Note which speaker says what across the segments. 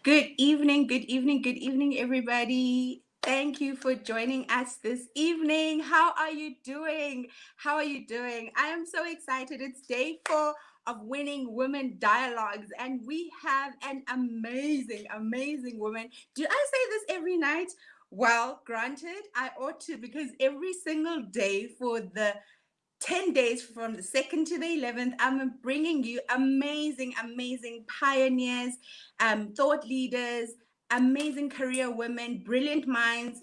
Speaker 1: Good evening, good evening, good evening, everybody. Thank you for joining us this evening. How are you doing? How are you doing? I am so excited. It's day 4 of Winning Women Dialogues, and we have an amazing, amazing woman. Do I say this every night? Well, granted, I ought to because every single day for the 10 days from the 2nd to the 11th, I'm bringing you amazing, amazing pioneers, thought leaders, amazing career women, brilliant minds,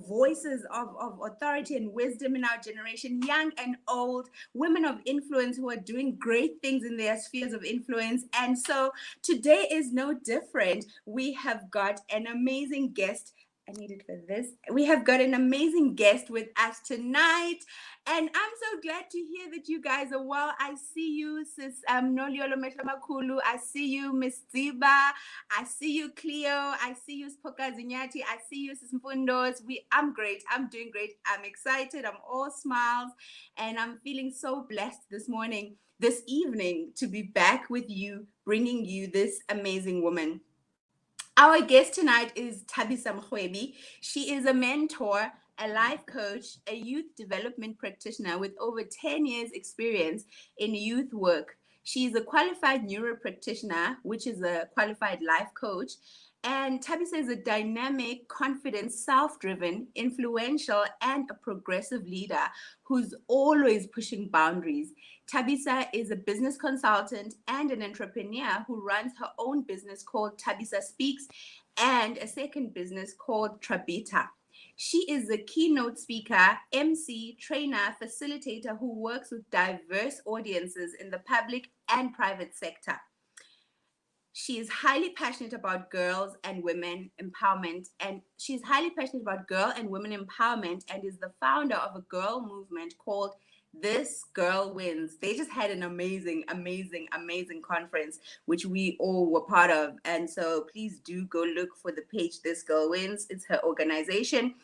Speaker 1: voices of authority and wisdom in our generation, young and old, women of influence who are doing great things in their spheres of influence. And so today is no different. We have got an amazing guest. I need it for this. We have got an amazing guest with us tonight. And I'm so glad to hear that you guys are well. I see you, Sis Noliolo Mehlamakulu. I see you, Miss Ziba. I see you, Cleo. I see you, Spoka Zinyati. I see you, Sis Mfundos. I'm great. I'm doing great. I'm excited. I'm all smiles. And I'm feeling so blessed this evening, to be back with you, bringing you this amazing woman. Our guest tonight is Tabisa Mrwebi. She is a mentor, a life coach, a youth development practitioner with over 10 years' experience in youth work. She is a qualified neuro practitioner, which is a qualified life coach. And Tabisa is a dynamic, confident, self driven, influential, and a progressive leader who's always pushing boundaries. Tabisa is a business consultant and an entrepreneur who runs her own business called Tabisa Speaks and a second business called Trabita. She is a keynote speaker, MC, trainer, facilitator who works with diverse audiences in the public and private sector. She is highly passionate about girls and women empowerment, and she's highly passionate about girl and women empowerment and is the founder of a girl movement called This Girl Wins. They just had an amazing, amazing, amazing conference, which we all were part of. And so please do go look for the page This Girl Wins. It's her organization.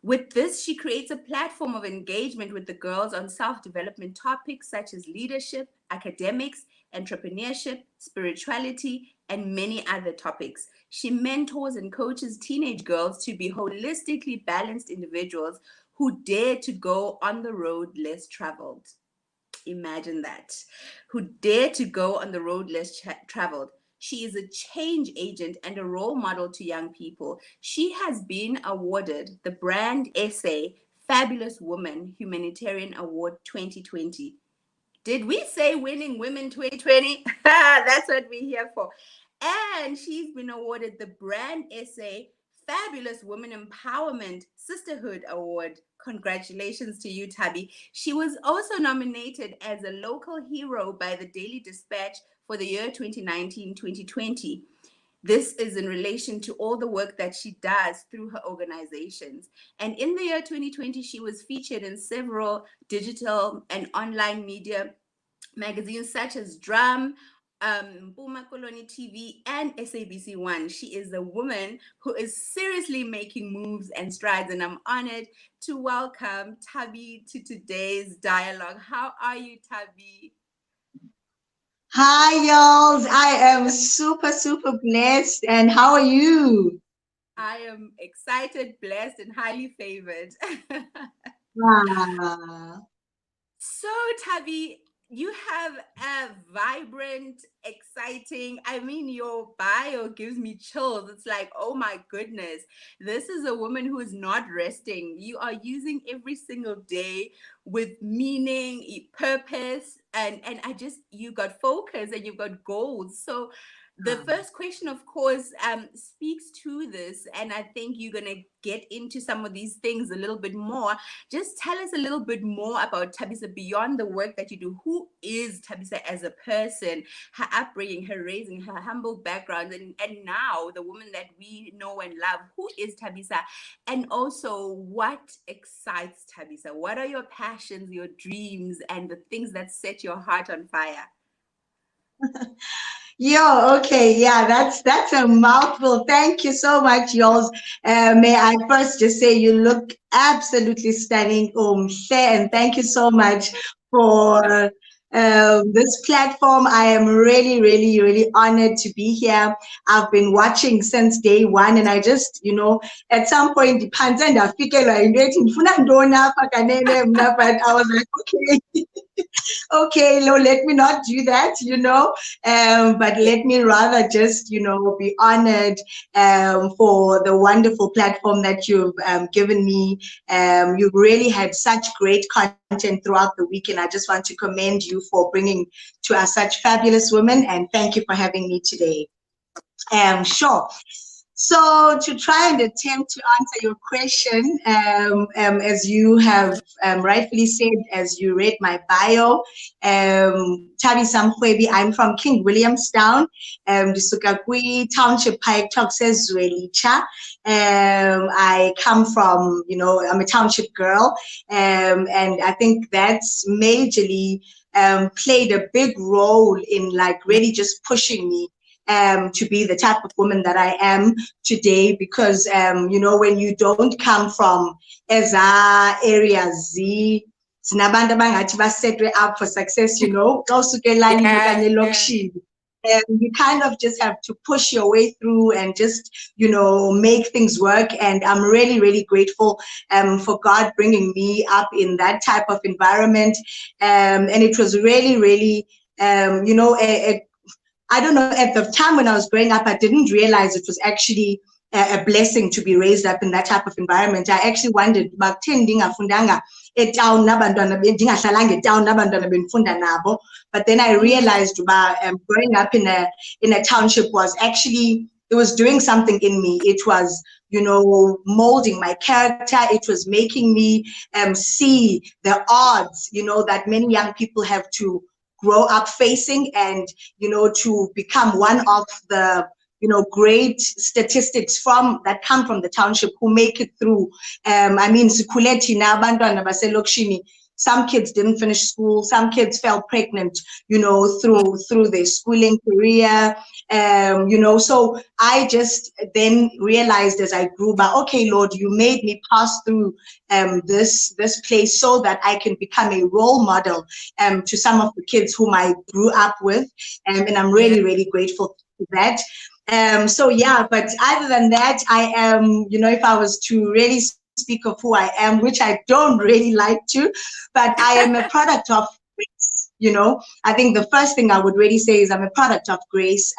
Speaker 1: With this, she creates a platform of engagement with the girls on self-development topics such as leadership, academics, entrepreneurship, spirituality, and many other topics. She mentors and coaches teenage girls to be holistically balanced individuals who dare to go on the road less traveled. Imagine that. Who dare to go on the road less traveled. She is a change agent and a role model to young people. She has been awarded the Brand Essay Fabulous Woman Humanitarian Award 2020. Did we say Winning Women 2020? That's what we're here for. And she's been awarded the Brand Essay Fabulous Women Empowerment Sisterhood Award. Congratulations to you, Tabby. She was also nominated as a local hero by the Daily Dispatch for the year 2019-2020. This is in relation to all the work that she does through her organizations. And in the year 2020, she was featured in several digital and online media magazines such as Drum, Puma Colony TV, and SABC One. She is a woman who is seriously making moves and strides, and I'm honored to welcome Tabi to today's dialogue. How are you, Tabi?
Speaker 2: Hi, y'all. I am super, super blessed. And how are you?
Speaker 1: I am excited, blessed, and highly favored.
Speaker 2: Ah,
Speaker 1: So, Tabi, you have a vibrant, exciting, I mean, your bio gives me chills. It's like, oh my goodness, this is a woman who is not resting. You are using every single day with meaning, purpose, and you got focus and you've got goals. So, the first question, of course, speaks to this, and I think you're going to get into some of these things a little bit more. Just tell us a little bit more about Tabisa beyond the work that you do. Who is Tabisa as a person, her upbringing, her raising, her humble background, and now the woman that we know and love? Who is Tabisa? And also, what excites Tabisa? What are your passions, your dreams, and the things that set your heart on fire?
Speaker 2: okay, yeah, that's a mouthful. Thank you so much, y'all. May I first just say you look absolutely stunning, Hle, and thank you so much for this platform. I am really, really, really honored to be here. I've been watching since day one, and I just, at some point, but I was like, okay, okay, no, let me not do that, but let me rather just, be honored for the wonderful platform that you've given me. You've really had such great content throughout the week, and I just want to commend you for bringing to us such fabulous women, and thank you for having me today. Sure. So to try and attempt to answer your question, as you have rightfully said, as you read my bio, Tabisa Mrwebi, I'm from King Williamstown, Ndisuka Township Pike Talk says Zwelicha. I come from, I'm a township girl, and I think that's majorly played a big role in like really just pushing me to be the type of woman that I am today, because when you don't come from eza areas sinabantu abangathi basetwe up for success, xa usuka elalini okanye elokishini, you kind of just have to push your way through and just make things work. And I'm really, really grateful for God bringing me up in that type of environment, and it was really, really I don't know, at the time when I was growing up, I didn't realize it was actually a blessing to be raised up in that type of environment. I actually wondered, but then I realized growing up in a township was actually, it was doing something in me. It was, molding my character. It was making me see the odds, that many young people have to grow up facing, and to become one of the great statistics that come from the township who make it through. I mean, some kids didn't finish school, some kids fell pregnant, through their schooling career. So I just then realized as I grew by, okay, Lord, you made me pass through this place so that I can become a role model to some of the kids whom I grew up with. And I'm really, really grateful for that. So yeah, but other than that, I am, if I was to really speak of who I am, which I don't really like to, but I am a product of grace. I think the first thing I would really say is I'm a product of grace.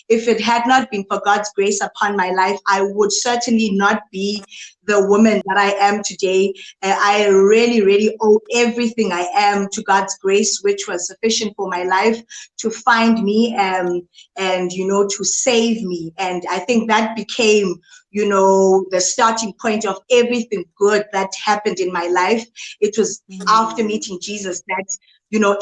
Speaker 2: If it had not been for God's grace upon my life, I would certainly not be the woman that I am today. I really, really owe everything I am to God's grace, which was sufficient for my life to find me and to save me. And I think that became the starting point of everything good that happened in my life. It was after meeting Jesus that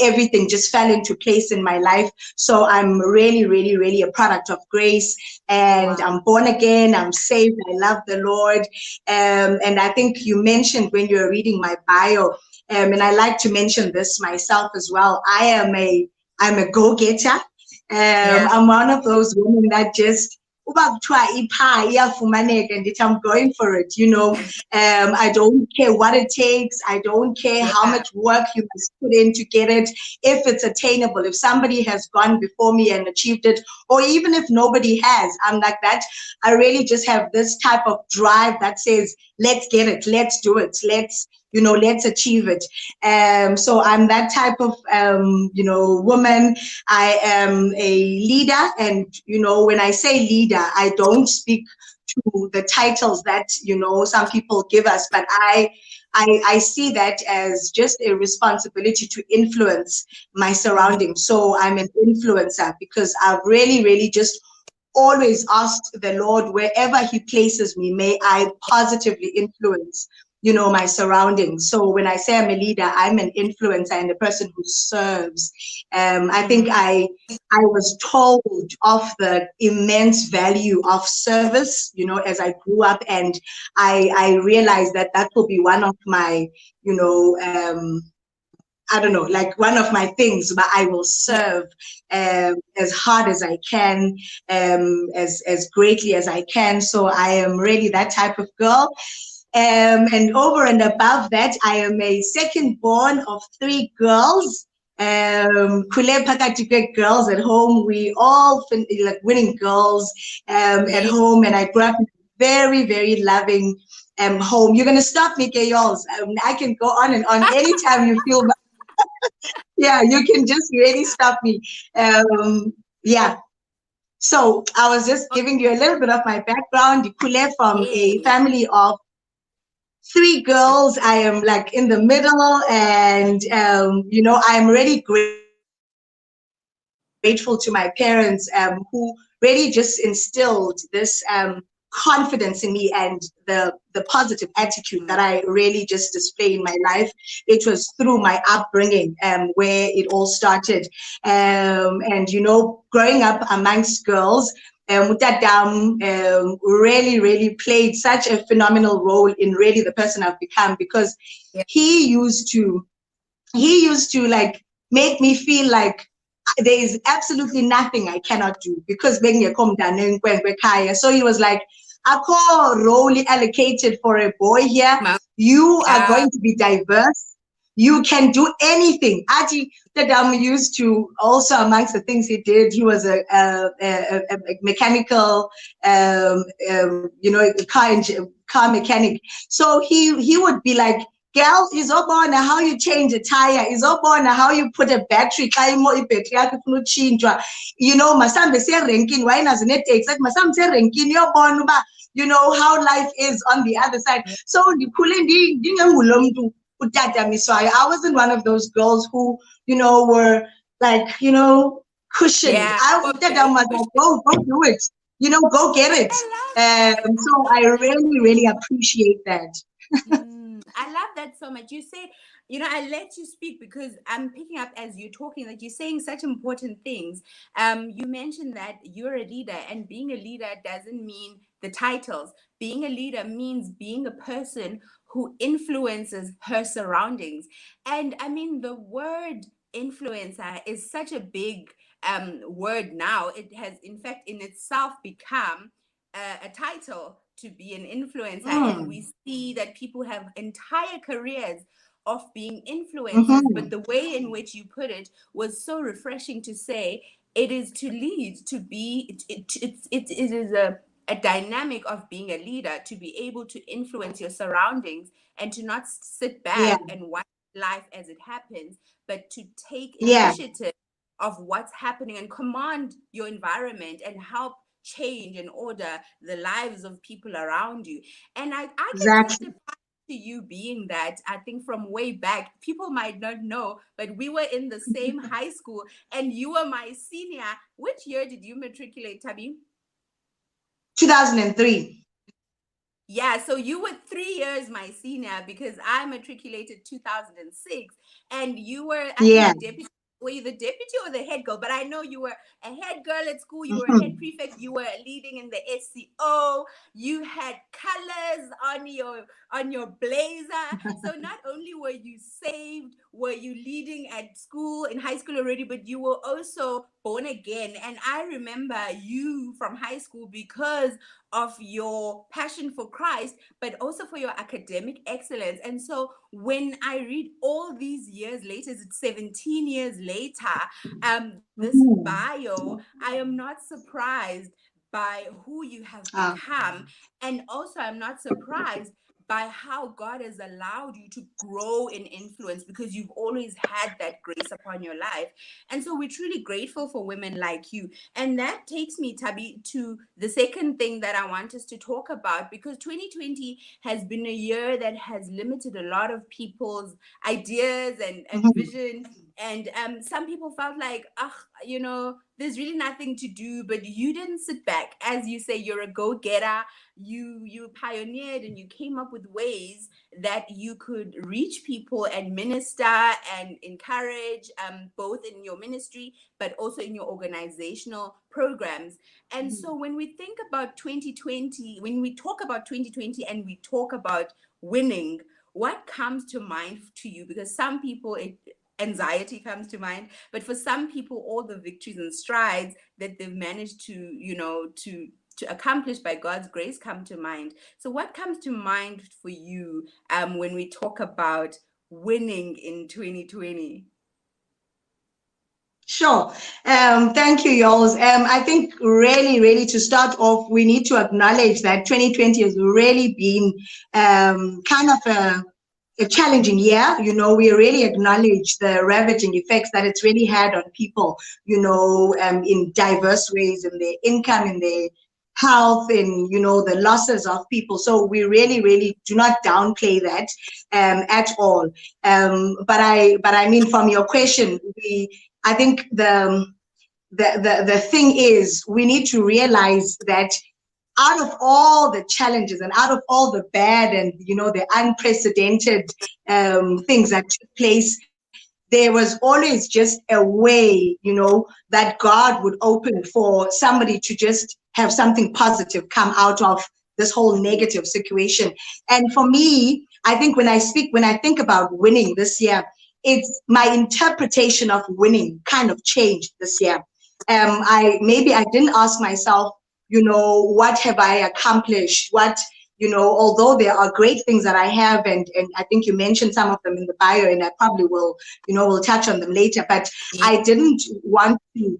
Speaker 2: everything just fell into place in my life. So I'm really, really, really a product of grace, and I'm born again, I'm saved, I love the Lord. And I think you mentioned when you were reading my bio, and I like to mention this myself as well, I'm a go-getter. I'm one of those women that just, and I'm going for it, I don't care what it takes. I don't care how much work you must put in to get it. If it's attainable, if somebody has gone before me and achieved it, or even if nobody has, I'm like that. I really just have this type of drive that says, let's get it, let's do it, let's achieve it. So I'm that type of, woman. I am a leader, and, when I say leader, I don't speak to the titles that, some people give us, but I see that as just a responsibility to influence my surroundings. So I'm an influencer because I've really, really just always asked the Lord, wherever he places me, may I positively influence my surroundings. So when I say I'm a leader, I'm an influencer and a person who serves. I think I was told of the immense value of service, as I grew up, and I realized that will be one of my, I don't know, like one of my things, but I will serve as hard as I can, as greatly as I can. So I am really that type of girl. And over and above that, I am a second born of 3 girls. Khule phakathi girls at home. We all like winning girls at
Speaker 1: Yeah.
Speaker 2: home, and I grew up in a very, very loving home. You're gonna stop me, Kayols. I can go on and on anytime you feel. Yeah, you can just really stop me. Yeah. So I was just giving you a little bit of my background. Khule from a
Speaker 1: Yes.
Speaker 2: family of three girls. I am like in the middle, and I am really grateful to my parents who really just instilled this confidence in me, and the positive attitude that I really just display in my life. It was through my upbringing where it all started. And growing up amongst girls, Mutadam really played such a phenomenal role in really the person I've become, because
Speaker 1: Yeah.
Speaker 2: he used to like make me feel like there is absolutely nothing I cannot do, because so he was like, Ako role allocated for a boy here. You are
Speaker 1: Yeah.
Speaker 2: going to be diverse. You can do anything. Aji Tadam used to also, amongst the things he did, he was a mechanical, car mechanic. So he would be like, girl, izobona how you change a tire, izobona how you put a battery, ibhetri yakho ifuna utshintshwa. Masambe serenkini wayenazo neeteksi, athi masambe serenkini uyobona uba how life is on the other side. So ndikhule ndingengulo mntu utatamiswayo. I wasn't one of those girls who were like cushioned.
Speaker 1: Yeah.
Speaker 2: Utata was like, go do it, go get it.
Speaker 1: I love that. I
Speaker 2: So I
Speaker 1: love that.
Speaker 2: really appreciate that.
Speaker 1: I love that so much. You said, I let you speak because I'm picking up as you're talking that you're saying such important things. You mentioned that you're a leader, and being a leader doesn't mean the titles. Being a leader means being a person who influences her surroundings. And I mean, the word influencer is such a big word now. It has, in fact, in itself become a title to be an influencer, and
Speaker 2: Mm.
Speaker 1: we see that people have entire careers of being influencers, but
Speaker 2: Mm-hmm.
Speaker 1: the way in which you put it was so refreshing to say it is to lead, to be it is a dynamic of being a leader, to be able to influence your surroundings and to not sit
Speaker 2: Yeah,
Speaker 1: back and watch life as it happens, but to take
Speaker 2: yeah,
Speaker 1: initiative of what's happening and command your environment and help change and order the lives of people around you. And I can
Speaker 2: exactly.
Speaker 1: testify to you being that. I think from way back, people might not know, but we were in the same high school and you were my senior. Which year did you matriculate, Tabi?
Speaker 2: 2003.
Speaker 1: Yeah, so you were 3 years my senior because I matriculated 2006, and you were, I think,
Speaker 2: Yeah.
Speaker 1: the deputy. Were you the deputy or the head girl? But I know you were a head girl at school. You were a head
Speaker 2: Mm-hmm.
Speaker 1: prefect. You were leading in the SCO. You had colors on your blazer. So not only were you saved, were you leading at school in high school already, but you were also born again. And I remember you from high school because of your passion for Christ, but also for your academic excellence. And so when I read all these years later, it's 17 years later, this
Speaker 2: Mm-hmm.
Speaker 1: bio, I am not surprised by who you have
Speaker 2: Ah,
Speaker 1: become. And also, I'm not surprised by how God has allowed you to grow in influence because you've always had that grace upon your life. And so we're truly grateful for women like you. And that takes me, Tabi, to the second thing that I want us to talk about, because 2020 has been a year that has limited a lot of people's ideas and
Speaker 2: mm-hmm.
Speaker 1: vision. And some people felt like, there's really nothing to do, but you didn't sit back. As you say, you're a go-getter. You pioneered and you came up with ways that you could reach people and minister and encourage, both in your ministry but also in your organizational programs. And so when we think about 2020, when we talk about 2020 and we talk about winning, what comes to mind to you? Because some people, anxiety comes to mind, but for some people, all the victories and strides that they've managed to, to accomplish by God's grace come to mind. So what comes to mind for you when we talk about winning in 2020?
Speaker 2: Sure. Thank you, Yols. I think really to start off, we need to acknowledge that 2020 has really been kind of a challenging year. We really acknowledge the ravaging effects that it's really had on people, in diverse ways, in their income, in their health, in, the losses of people. So we really do not downplay that at all. But I mean, from your question, I think the thing is we need to realize that out of all the challenges and out of all the bad and the unprecedented things that took place, there was always just a way that God would open for somebody to just have something positive come out of this whole negative situation. And for me, I think when I think about winning this year, it's my interpretation of winning kind of changed this year. I didn't ask myself, what have I accomplished? Although there are great things that I have, and I think you mentioned some of them in the bio, and I probably will touch on them later, but
Speaker 1: Yeah.
Speaker 2: I didn't want to,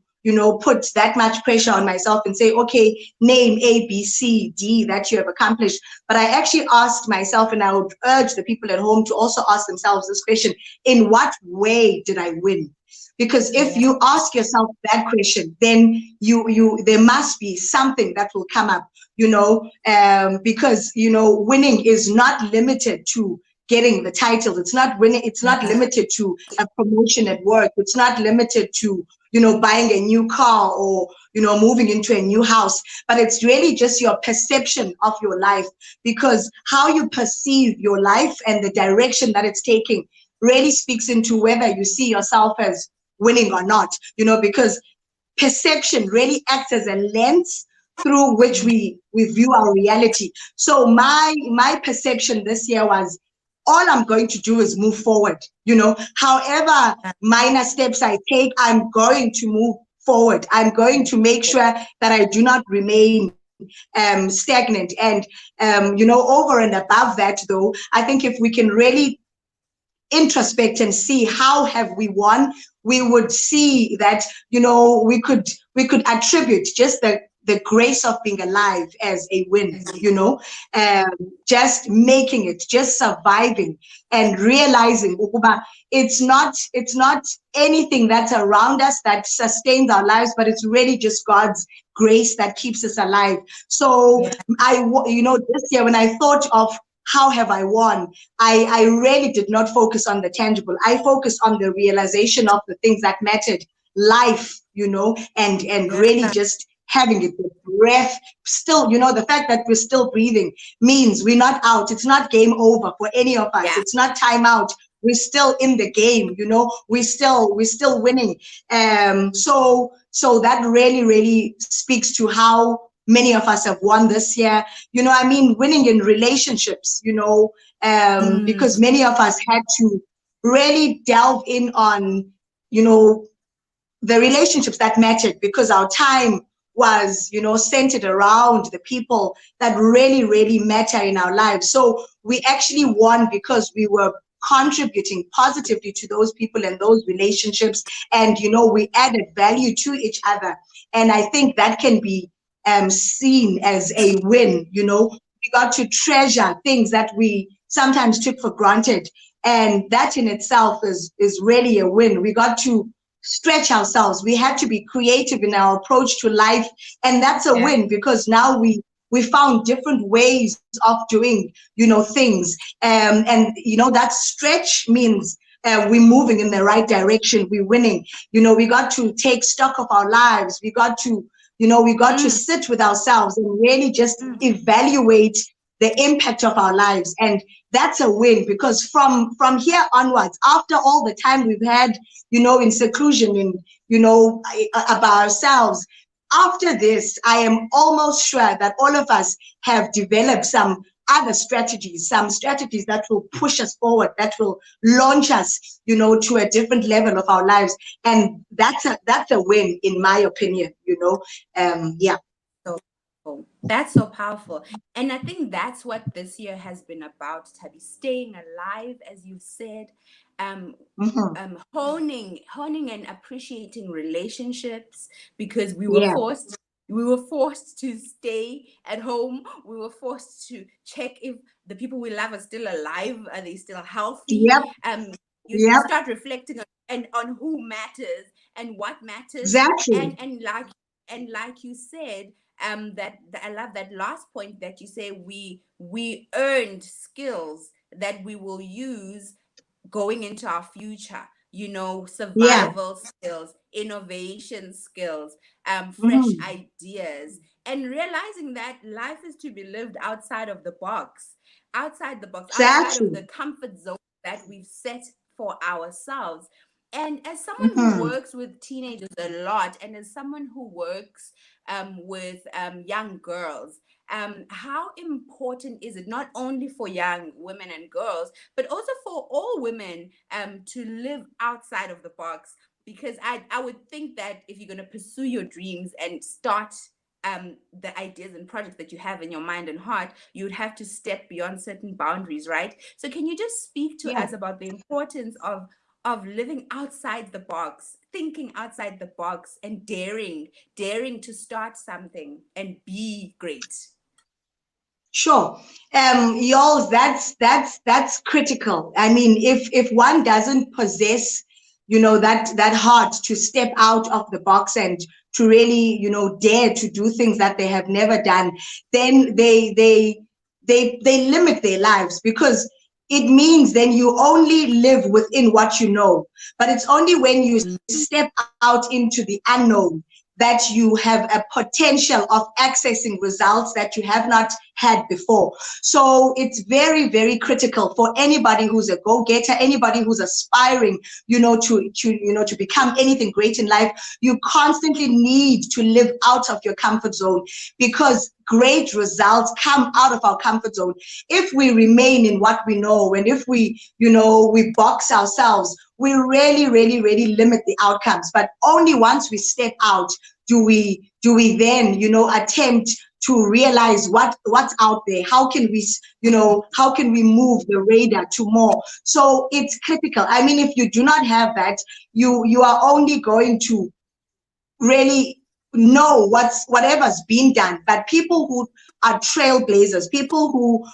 Speaker 2: put that much pressure on myself and say, okay, name A, B, C, D that you have accomplished. But I actually asked myself, and I would urge the people at home to also ask themselves this question: in what way did I win? Because if
Speaker 1: Yeah.
Speaker 2: you ask yourself that question, then there must be something that will come up, because winning is not limited to getting the title. It's not winning. It's not limited to a promotion at work. It's not limited to buying a new car or moving into a new house. But it's really just your perception of your life, because how you perceive your life and the direction that it's taking really speaks into whether you see yourself as winning or not, because perception really acts as a lens through which we view our reality. So my perception this year was, all I'm going to do is move forward. However minor steps I take, I'm going to move forward. I'm going to make sure that I do not remain stagnant. And over and above that, though, I think if we can really introspect and see how have we won, we would see that we could attribute just the grace of being alive as a win, um, just making it, just surviving, and realizing ukuba it's not anything that's around us that sustains our lives, but it's really just God's grace that keeps us alive. So this year when I thought of how have I won, I really did not focus on the tangible. I focused on the realization of the things that mattered, life, and really just having it, the breath. Still, the fact that we're still breathing means we're not out. It's not game over for any of us.
Speaker 1: Yeah.
Speaker 2: It's not time out. We're still in the game, we're still winning. So that really speaks to how many of us have won this year. I mean, winning in relationships, because many of us had to really delve in on, you know, the relationships that mattered, because our time was centered around the people that really matter in our lives. So we actually won because we were contributing positively to those people and those relationships, and we added value to each other. And I think that can be seen as a win. We got to treasure things that we sometimes took for granted, and that in itself is really a win. We got to stretch ourselves. We had to be creative in our approach to life, and that's a
Speaker 1: Yeah.
Speaker 2: win, because now we found different ways of doing things, and that stretch means we're moving in the right direction. We're winning. We got to take stock of our lives. We got to sit with ourselves and really just evaluate the impact of our lives. And that's a win, because from here onwards, after all the time we've had in seclusion and about ourselves, after this, I am almost sure that all of us have developed some other strategies, some strategies that will push us forward, that will launch us to a different level of our lives. And that's a win, in my opinion. Yeah.
Speaker 1: So that's so powerful. And I think that's what this year has been about, Tabi, staying alive, as you said, um,
Speaker 2: Mm-hmm.
Speaker 1: honing and appreciating relationships, because
Speaker 2: Yeah.
Speaker 1: we were forced to stay at home. We were forced to check if the people we love are still alive, are they still healthy.
Speaker 2: Yep.
Speaker 1: You
Speaker 2: Yep.
Speaker 1: start reflecting on, and on who matters and what matters.
Speaker 2: Exactly.
Speaker 1: And like you said, I love that last point that you say, we earned skills that we will use going into our future.
Speaker 2: Yeah.
Speaker 1: Survival skills, innovation skills, fresh
Speaker 2: Mm-hmm.
Speaker 1: ideas, and realizing that life is to be lived outside of the box, outside of
Speaker 2: Exactly.
Speaker 1: the comfort zone that we've set for ourselves. And as someone who
Speaker 2: Mm-hmm.
Speaker 1: works with teenagers a lot, and as someone who works with young girls, how important is it, not only for young women and girls, but also for all women, to live outside of the box? Because I would think that if you're going to pursue your dreams and start the ideas and projects that you have in your mind and heart, you would have to step beyond certain boundaries, right? So can you just speak to
Speaker 2: Yeah.
Speaker 1: us about the importance of living outside the box, thinking outside the box, and daring to start something and be great?
Speaker 2: Sure. Y'all, that's critical. I mean, if one doesn't possess, that heart to step out of the box and to really, dare to do things that they have never done, then they limit their lives, because it means then you only live within what you know. But it's only when you step out into the unknown that you have a potential of accessing results that you have not had before. So it's very, very critical for anybody who's a go-getter, anybody who's aspiring, to become anything great in life. You constantly need to live out of your comfort zone, because great results come out of our comfort zone. If we remain in what we know, and if we box ourselves, we really, really, really limit the outcomes. But only once we step out do we then attempt to realize what's out there. How can we move the radar to more? So it's critical. I mean, if you do not have that, you are only going to really know whatever's been done. But people who are trailblazers, people who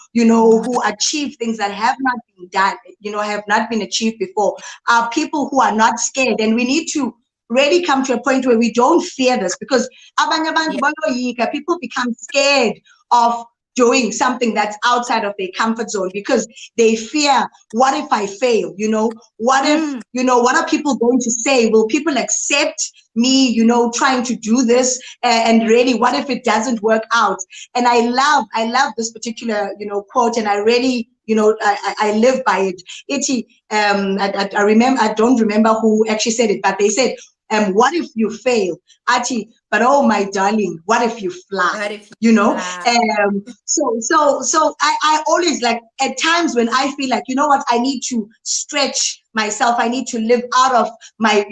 Speaker 2: achieve things that have not been done, have not been achieved before, are people who are not scared. And we need to really come to a point where we don't fear this, because abanye abantu baloyika, people become scared of doing something that's outside of their comfort zone, because they fear, what if I fail? What are people going to say? Will people accept me, trying to do this? And really, what if it doesn't work out? And I love this particular, quote, and I really, I live by it. I remember, I don't remember who actually said it, but they said, what if you fail? But oh my darling, what if you fly?
Speaker 1: What if you
Speaker 2: You know,
Speaker 1: fly?
Speaker 2: so I always, like, at times when I feel like, what, I need to stretch myself, I need to live out of my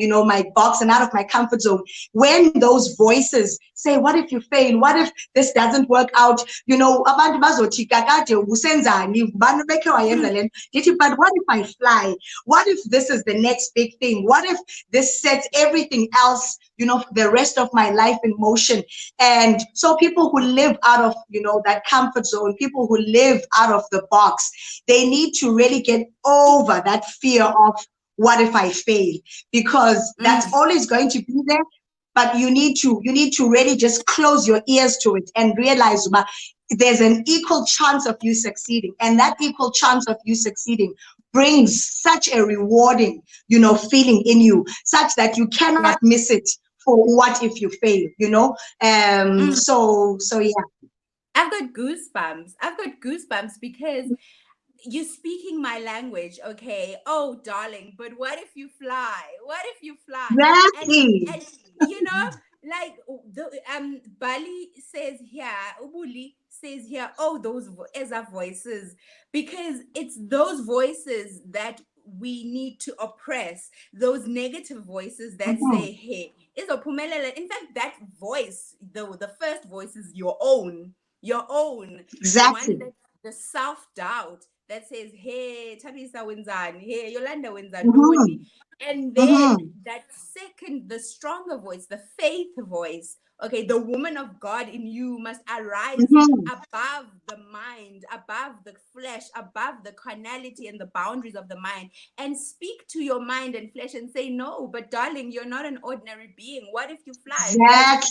Speaker 2: box and out of my comfort zone. When those voices say, what if you fail? What if this doesn't work out? Abantu bazothi kakade usenzani, ngubani obekhe wayenza le nto? Ndithi, but what if I fly? What if this is the next big thing? What if this sets everything else, the rest of my life in motion? And so people who live out of, that comfort zone, people who live out of the box, they need to really get over that fear of, what if I fail? Because that's always going to be there. But you need to really just close your ears to it and realize that there's an equal chance of you succeeding. And that equal chance of you succeeding brings such a rewarding, feeling in you, such that you cannot
Speaker 1: Yeah.
Speaker 2: miss it for what if you fail. So yeah.
Speaker 1: I've got goosebumps. Because you're speaking my language, okay? Oh, darling, but what if you fly? What if you fly? And
Speaker 2: Exactly.
Speaker 1: and like the Bali says here, Ubuli says here, oh, those Eza voices, because it's those voices that we need to oppress, those negative voices that
Speaker 2: Mhm.
Speaker 1: say, hey, izophumelela. In fact, that voice, the first voice is your own, the one
Speaker 2: Exactly.
Speaker 1: that, the self doubt that says, hey, Tabisa wenzani, hey, Yolanda wenzanoni.
Speaker 2: Mhm.
Speaker 1: And then
Speaker 2: Mhm.
Speaker 1: that second, the stronger voice, the faith voice, okay, the woman of God in you must arise
Speaker 2: Mhm.
Speaker 1: above the mind, above the flesh, above the carnality and the boundaries of the mind, and speak to your mind and flesh and say, no, but darling, you're not an ordinary being. What if you fly? Because
Speaker 2: Exactly.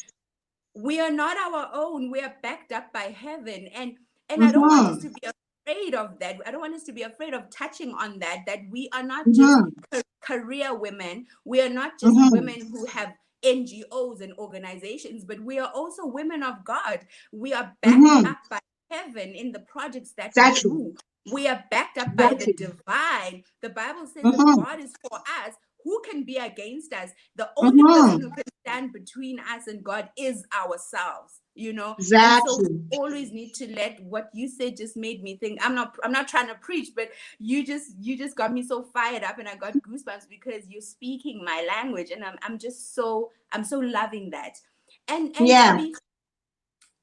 Speaker 1: we are not our own. We are backed up by heaven. And I don't want us to
Speaker 2: Mhm.
Speaker 1: be afraid of that. I don't want us to be afraid of touching on that, that we are not just
Speaker 2: Mhm.
Speaker 1: career women. We are not just
Speaker 2: Mhm.
Speaker 1: women who have NGOs and organizations, but we are also women of God. We are backed
Speaker 2: Mhm.
Speaker 1: up by heaven in the projects that we
Speaker 2: Exactly.
Speaker 1: do. We are backed up by the
Speaker 2: Exactly.
Speaker 1: divine. The Bible says, if
Speaker 2: Mhm.
Speaker 1: God is for us, who can be against us? The only person who
Speaker 2: Mhm.
Speaker 1: can stand between us and God is ourselves, you know. And so we
Speaker 2: Exactly.
Speaker 1: always need to let what you said just made me think. I'm not trying to preach, but you just got me so fired up and I got goosebumps because you're speaking my language and I'm so loving that. And
Speaker 2: Yeah.
Speaker 1: Tabi,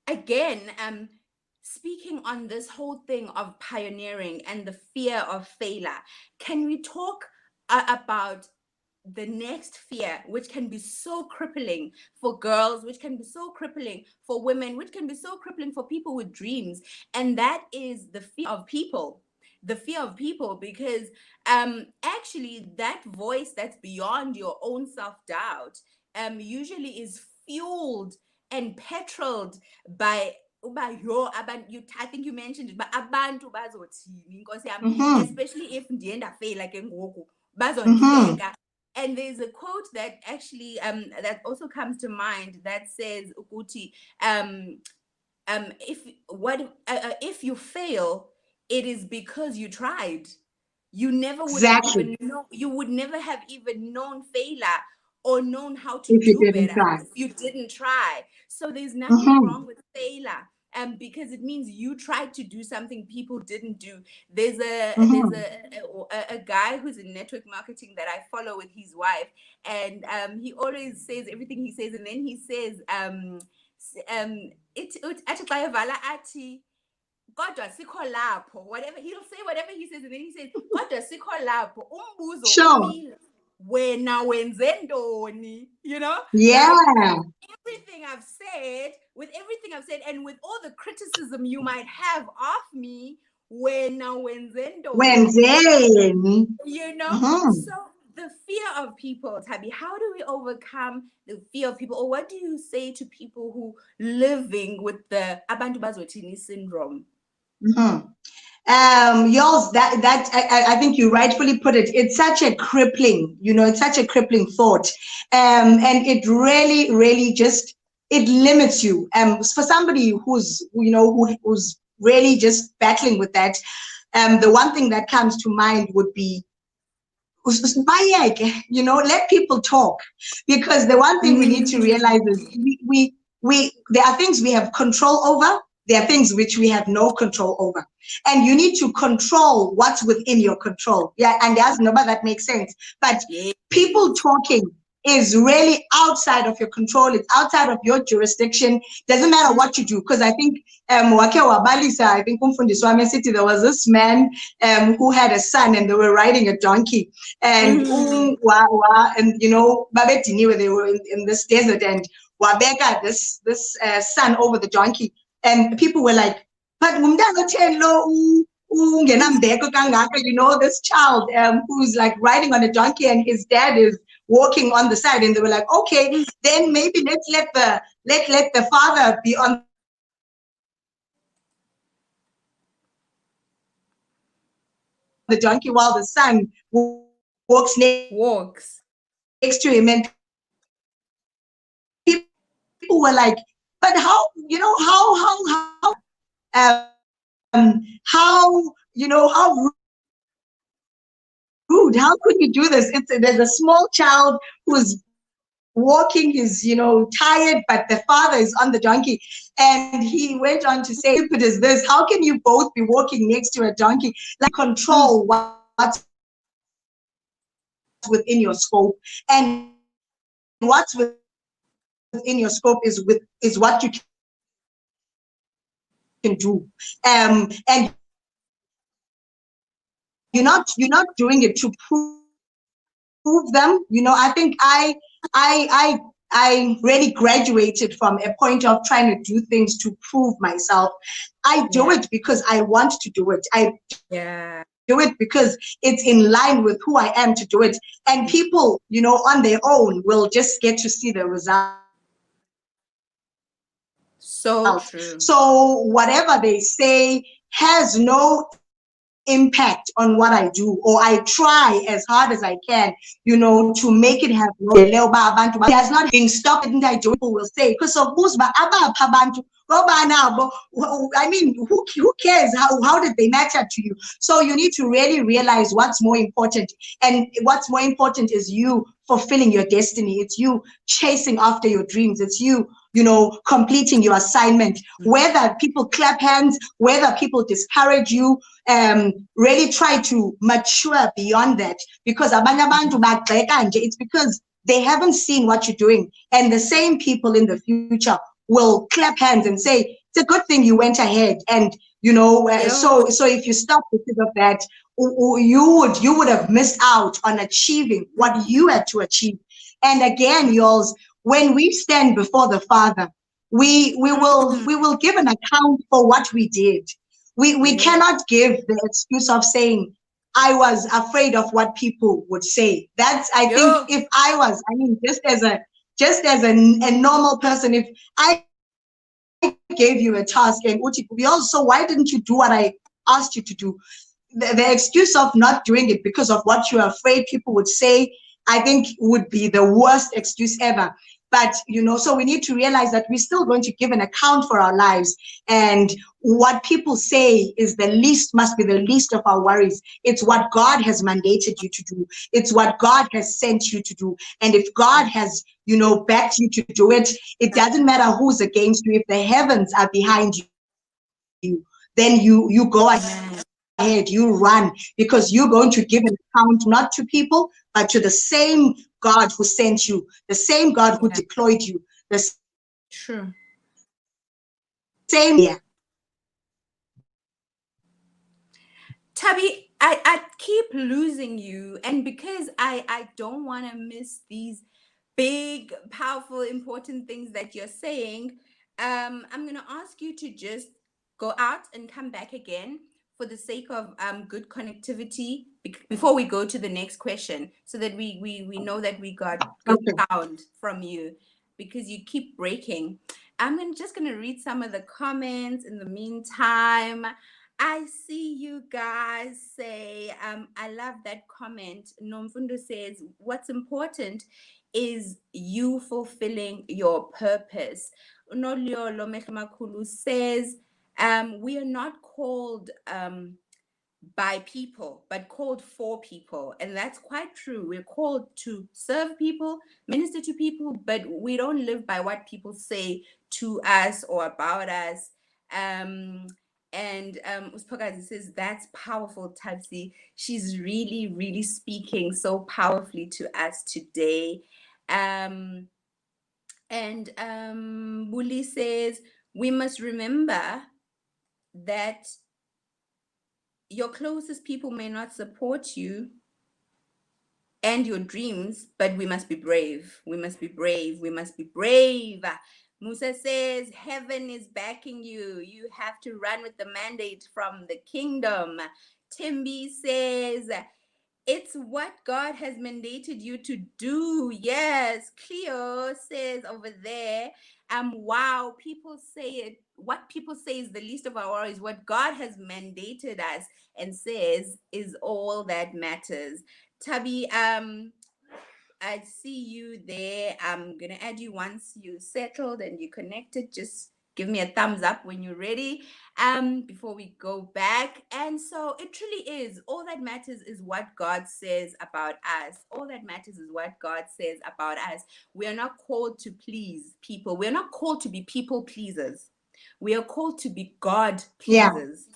Speaker 1: again, speaking on this whole thing of pioneering and the fear of failure, can we talk about the next fear, which can be so crippling for girls, which can be so crippling for women, which can be so crippling for people with dreams, and that is the fear of people. The fear of people, because actually that voice that's beyond your own self-doubt usually is fueled and petroled by uba yo abantu, I think you mentioned it, but abantu bazothini Nkosi yami,
Speaker 2: Mhm.
Speaker 1: especially if ndiye ndafeyila ke ngoku
Speaker 2: Mhm.
Speaker 1: bazondihleka. And there's a quote that actually that also comes to mind that says ukuthi if you fail, it is because you tried. You never would have
Speaker 2: Exactly.
Speaker 1: even know, you would never have even known failure or known how to
Speaker 2: If you
Speaker 1: do
Speaker 2: didn't
Speaker 1: better
Speaker 2: try.
Speaker 1: if you didn't try. So there's nothing
Speaker 2: Mhm.
Speaker 1: wrong with failure. Because it means you tried to do something people didn't do. There's
Speaker 2: Mhm.
Speaker 1: a guy who's in network marketing that I follow with his wife, and he always says everything he says, and then he says athi xa evala athi kodwa sikho lapho, whatever he'll say, whatever he says, and then he says kodwa sikho lapho, umbuzo
Speaker 2: Sure.
Speaker 1: umile, wena wenze ntoni, like
Speaker 2: Yeah.
Speaker 1: with everything I've said and with all the criticism you might have of me, wena wenze ntoni,
Speaker 2: Wenzeni.
Speaker 1: you know
Speaker 2: Mhm.
Speaker 1: so the fear of people, Tabi, how do we overcome the fear of people, or what do you say to people who living with the abantu bazothini syndrome?
Speaker 2: Mhm. Yours, that I think you rightfully put it. It's such a crippling, it's such a crippling thought, and it really, really just it limits you. For somebody who's really just battling with that, the one thing that comes to mind would be let people talk, because the one thing we need to realize is we there are things we have control over, there are things which we have no control over, and you need to control what's within your control. Yeah, and there's nobody that makes sense, but
Speaker 1: Yes.
Speaker 2: people talking is really outside of your control, it's outside of your jurisdiction. Doesn't matter what you do, because I think wake wabalisa, I think umfundisi wami city, there was this man who had a son and they were riding a donkey, and and babetiniwe, they were in this desert, and wabeka son over the donkey, and people were like, but umntana otheni lo ungenambeko kangaka, this child who's like riding on a donkey and his dad is walking on the side, and they were like, okay, then maybe let the father be on the donkey while the son walks next to him, and then
Speaker 1: Walks.
Speaker 2: people were like, but how could you do this? There's a small child who's walking, he's tired, but the father is on the donkey. And he went on to say, stupid is this, how can you both be walking next to a donkey? Like, control what's within your scope, and what's within your scope is what you can do. And you need to control what you can do. And you need to control what you can do. you're not doing it to prove them. I think I really graduated from a point of trying to do things to prove myself. I do it
Speaker 1: Yeah.
Speaker 2: because I want to do it. I do it because
Speaker 1: Yeah.
Speaker 2: it's in line with who I am to do it. And people, on their own will just get to see the results. So whatever they say has
Speaker 1: So true.
Speaker 2: no impact on what I do, or I try as hard as I can, to make it have no. It does not have to be stopped. It didn't I do it? People will say, because of who's ba abapha abantu ngoba nabo. I mean, who cares? How did they matter to you? So you need to really realize what's more important, and what's more important is you fulfilling your destiny. It's you chasing after your dreams. It's you completing your assignment. Whether people clap hands, whether people discourage you, really try to mature beyond that, because abanye abantu bagxeka nje, it's because they haven't seen what you're doing. And the same people in the future will clap hands and say, it's a good thing you went ahead. And
Speaker 1: Yo.
Speaker 2: so if you stop because of that, you would have missed out on achieving what you had to achieve. And again, y'all, when we stand before the Father, we will give an account for what we did. We
Speaker 1: Yeah.
Speaker 2: cannot give the excuse of saying, I was afraid of what people would say. That's, I think,
Speaker 1: Yo.
Speaker 2: if I was, I mean, just as a normal person, if I gave you a task and Uti, we also, why didn't you do what I asked you to do? The excuse of not doing it because of what you're afraid people would say, I think would be the worst excuse ever. But so we need to realize that we're still going to give an account for our lives, and what people say is the least, must be the least of our worries. It's what God has mandated you to do. It's what God has sent you to do. And if God has backed you to do it, it doesn't matter who's against you. If the heavens are behind you, then you go ahead, you run,
Speaker 1: Amen.
Speaker 2: because you're going to give an account, not to people, but to the same God who sent you, the same God who deployed you,
Speaker 1: Yeah.
Speaker 2: the same God who gave you the
Speaker 1: True.
Speaker 2: ability, the same God who created you.
Speaker 1: Tabby, I keep losing you, and because I don't want to miss these big, powerful, important things that you're saying, I'm gonna ask you to just go out and come back again for the sake of good connectivity before we go to the next question, so that we know that we got good
Speaker 2: Okay.
Speaker 1: sound from you, because you keep breaking. Just gonna read some of the comments in the meantime. I see you guys say, I love that comment. Nomfundo says, what's important is you fulfilling your purpose. Unoliolo Mehlemakulu says, we are not called by people, but called for people. And that's quite true. We're called to serve people, minister to people, but we don't live by what people say to us or about us. Um, and Uspakazi says, that's powerful, Tabsi. She's really, really speaking so powerfully to us today. Um, and Bully says, we must remember that your closest people may not support you and your dreams, but we must be brave. We must be brave. We must be brave. Musa says, heaven is backing you. You have to run with the mandate from the kingdom. Timby says, it's what God has mandated you to do. Yes, Cleo says over there, wow, people say it. What people say is the least of our worries. What God has mandated us and says is all that matters. Tabi, I see you there. I'm gonna add you once you settled and you connected. Just give me a thumbs up when you're ready. Before we go back. And so it truly is. All that matters is what God says about us. All that matters is what God says about us. We are not called to please people. We're not called to be people pleasers. We are called to be God
Speaker 2: Yeah.
Speaker 1: pleasers.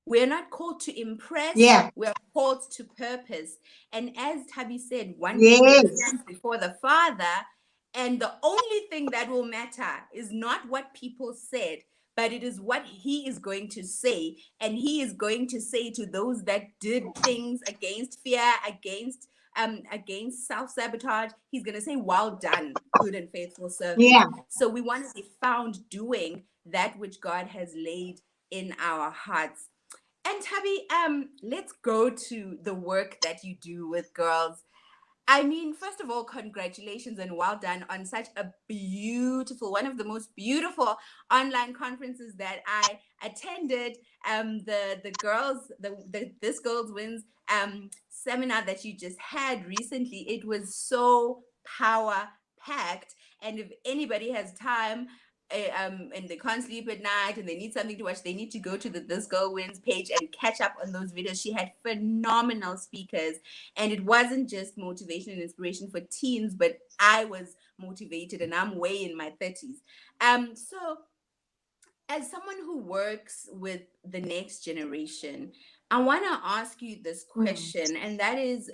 Speaker 1: We're not called to impress,
Speaker 2: Yeah.
Speaker 1: we're called to purpose. And as Tabi said, one day we're going to
Speaker 2: Yes.
Speaker 1: stand before the Father, and the only thing that will matter is not what people said, but it is what he is going to say. And he is going to say to those that did things against fear, against self-sabotage, he's going to say, well done, good and faithful servant.
Speaker 2: Yeah.
Speaker 1: So we want to be found doing that which God has laid in our hearts. And Tabby, let's go to the work that you do with girls. I mean, first of all, congratulations and well done on such a beautiful, one of the most beautiful online conferences that I attended. The girls, the This Girls Wins seminar that you just had recently, it was so power packed. And if anybody has time, and they can't sleep at night and they need something to watch, they need to go to the This Girl Wins page and catch up on those videos. She had phenomenal speakers, and it wasn't just motivation and inspiration for teens, but I was motivated, and I'm way in my 30s. So as someone who works with the next generation, I want to ask you this
Speaker 2: Mm.
Speaker 1: question, and that is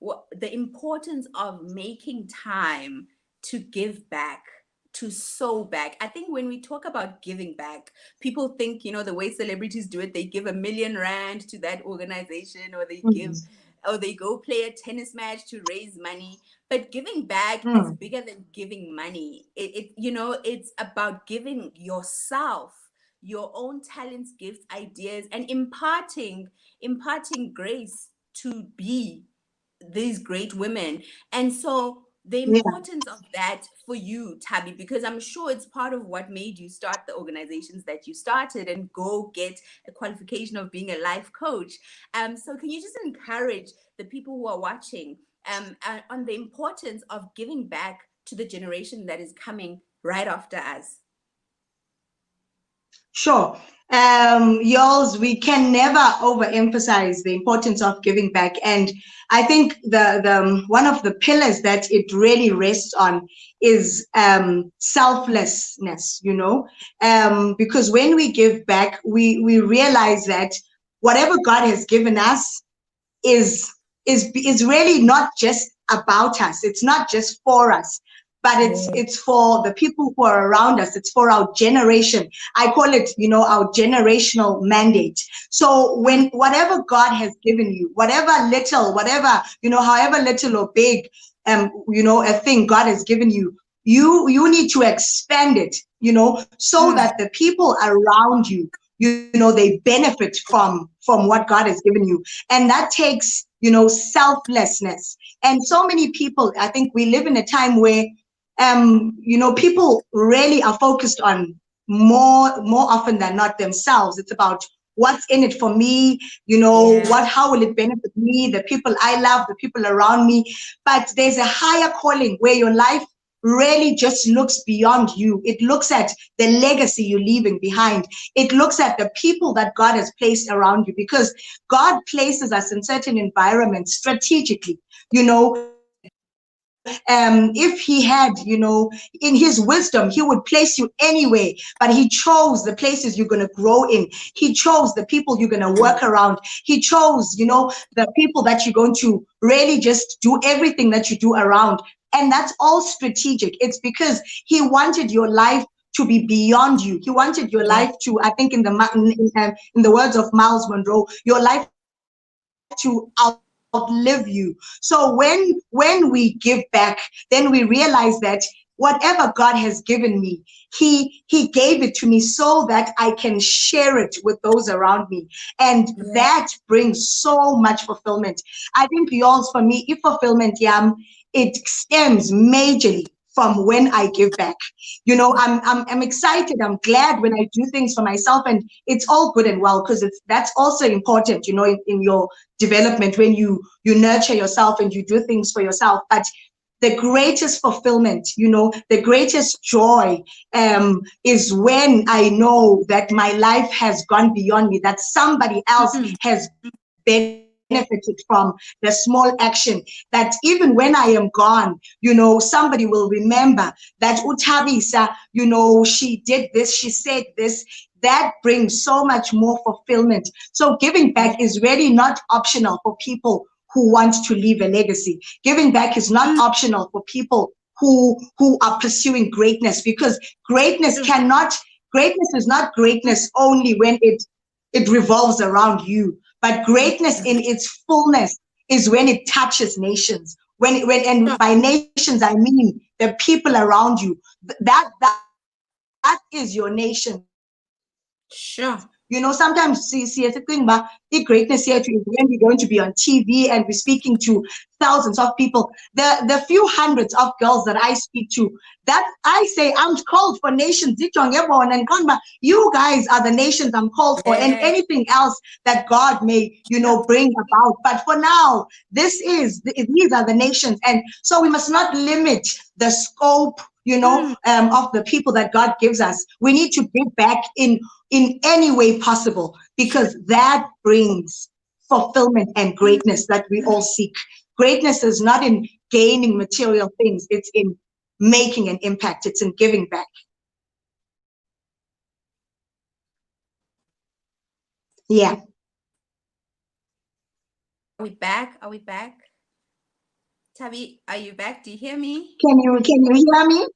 Speaker 1: what the importance of making time to give back, to sow back. I think when we talk about giving back, people think, the way celebrities do it, they give R1 million to that organization, or they give,
Speaker 2: Mm.
Speaker 1: or they go play a tennis match to raise money. But giving back is
Speaker 2: Mm.
Speaker 1: bigger than giving money. It's about giving yourself your own talents, gifts, ideas, and imparting grace to be these great women. And so the
Speaker 2: Yeah.
Speaker 1: importance of that for you, Tabby, because I'm sure it's part of what made you start the organizations that you started and go get a qualification of being a life coach. So can you just encourage the people who are watching on the importance of giving back to the generation that is coming right after us?
Speaker 2: Sure. Yours, we can never overemphasize the importance of giving back. And I think the one of the pillars that it really rests on is selflessness, because when we give back, we realize that whatever God has given us is is really not just about us. It's not just for us, but it's for the people who are around us. It's for our generation. I call it, our generational mandate. So when whatever God has given you, whatever little, whatever, however little or big, a thing God has given you, you need to expand it, so that the people around you, they benefit from what God has given you. And that takes, selflessness. And so many people, I think we live in a time where people really are focused on more often than not themselves. It's about what's in it for me, how will it benefit me, the people I love, the people around me. But there's a higher calling where your life really just looks beyond you. It looks at the legacy you're leaving behind. It looks at the people that God has placed around you, because God places us in certain environments strategically. If he had, in his wisdom, he would place you anyway, but he chose the places you're going to grow in. He chose the people you're going to work around. He chose, the people that you're going to really just do everything that you do around. And that's all strategic. It's because he wanted your life to be beyond you. He wanted your life to, I think in the words of Miles Monroe, your life to outlive you. So when we give back, then we realize that whatever God has given me, he gave it to me so that I can share it with those around me. And that brings so much fulfillment. I think yours, for me, if fulfillment, it stems majorly from when I give back. I'm excited. I'm glad when I do things for myself, and it's all good and well, because that's also important, in your development, when you nurture yourself and you do things for yourself. But the greatest fulfillment, the greatest joy, is when I know that my life has gone beyond me, that somebody else has benefited from the small action, that even when I am gone, somebody will remember that Utabisa, she did this, she said this. That brings so much more fulfillment. So giving back is really not optional for people who want to leave a legacy. Giving back is not optional for people who are pursuing greatness, because greatness cannot greatness is not greatness only when it revolves around you, but greatness in its fullness is when it touches nations. And by nations I mean the people around you. That is your nation.
Speaker 1: Sure.
Speaker 2: Sometimes see a thing about the greatness here is when we're going to be on TV and we're speaking to thousands of people. The few hundreds of girls that I speak to, that I say I'm called for nations. You guys are the nations I'm called for, and anything else that God may, bring about. But for now, these are the nations, and so we must not limit the scope, of the people that God gives us. We need to give back in any way possible, because that brings fulfillment and greatness that we all seek. Greatness is not in gaining material things, it's in making an impact, it's in giving back. Yeah.
Speaker 1: Are we back? Are we back? Tabi, are you back? Do you hear me?
Speaker 2: Can you hear me?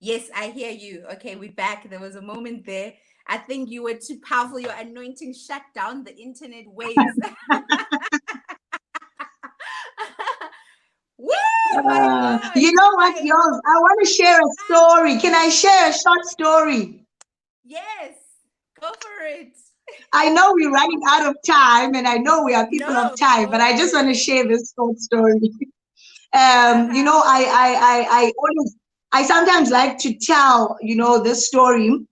Speaker 1: Yes, I hear you. Okay, we're back. There was a moment there. I think you were too powerful. Your anointing shut down the internet waves. Woo! My Lord.
Speaker 2: You know what, y'all? I want to share a story. Can I share a short story?
Speaker 1: Yes, go for it.
Speaker 2: I know we're running out of time, and I know we are people of time, but I just want to share this short story. I sometimes like to tell, this story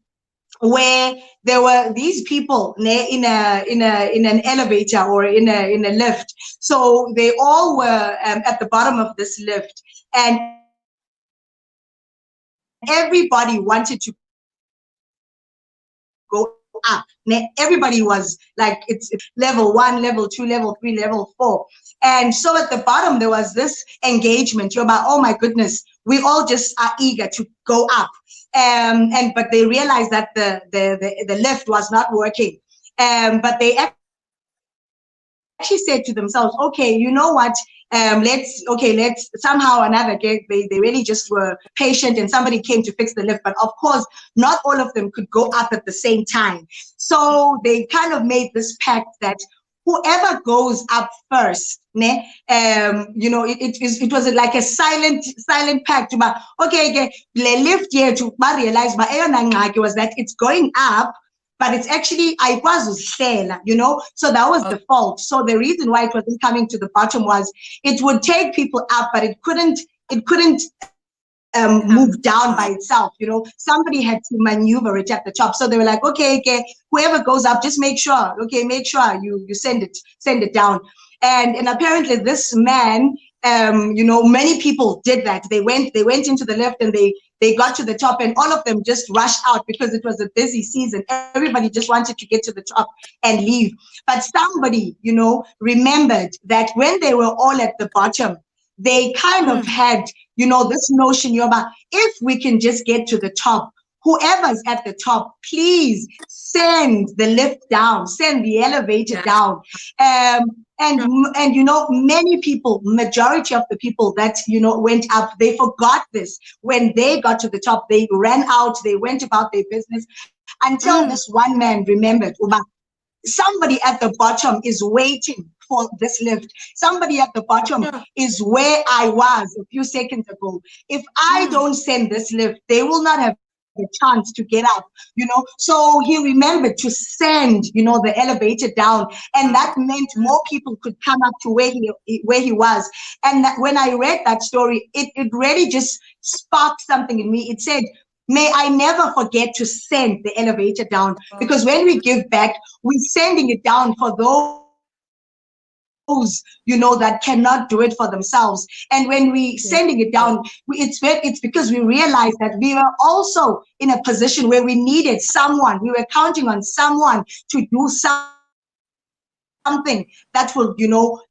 Speaker 2: where there were these people in an elevator or in a lift. So they all were at the bottom of this lift, and everybody wanted to go up. Everybody was like, it's level 1, level 2, level 3, level 4. And so at the bottom, there was this engagement. You're about, oh my goodness, we all just are eager to go up. But they realized that the lift was not working. But they actually said to themselves, okay, you know what? Let's somehow or another they really just were patient, and somebody came to fix the lift. But of course, not all of them could go up at the same time. So they kind of made this pact that whoever goes up first, it was like a silent pact. But okay, lift here to realize, but was that it's going up, but it's actually so that was the fault. So the reason why it wasn't coming to the bottom was it would take people up, but it couldn't move down by itself. Somebody had to maneuver it at the top. So they were like, okay, whoever goes up, just make sure you send it down. And apparently this man, many people did that. They went into the lift, and they got to the top, and all of them just rushed out because it was a busy season. Everybody just wanted to get to the top and leave. But somebody, remembered that when they were all at the bottom, they kind of had, this notion, if we can just get to the top, whoever's at the top, please send the lift down, send the elevator down. Many people, majority of the people that, went up, they forgot this. When they got to the top, they ran out, they went about their business until this one man remembered, somebody at the bottom is waiting for this lift. Somebody at the bottom is where I was a few seconds ago. If I don't send this lift, they will not have the chance to get up, So he remembered to send, the elevator down, and that meant more people could come up to where he was. And when I read that story, it really just sparked something in me. It said, may I never forget to send the elevator down, because when we give back, we're sending it down for those, that cannot do it for themselves. And when we sending it down, it's because we realize that we were also in a position where we needed someone. We were counting on someone to do something that will,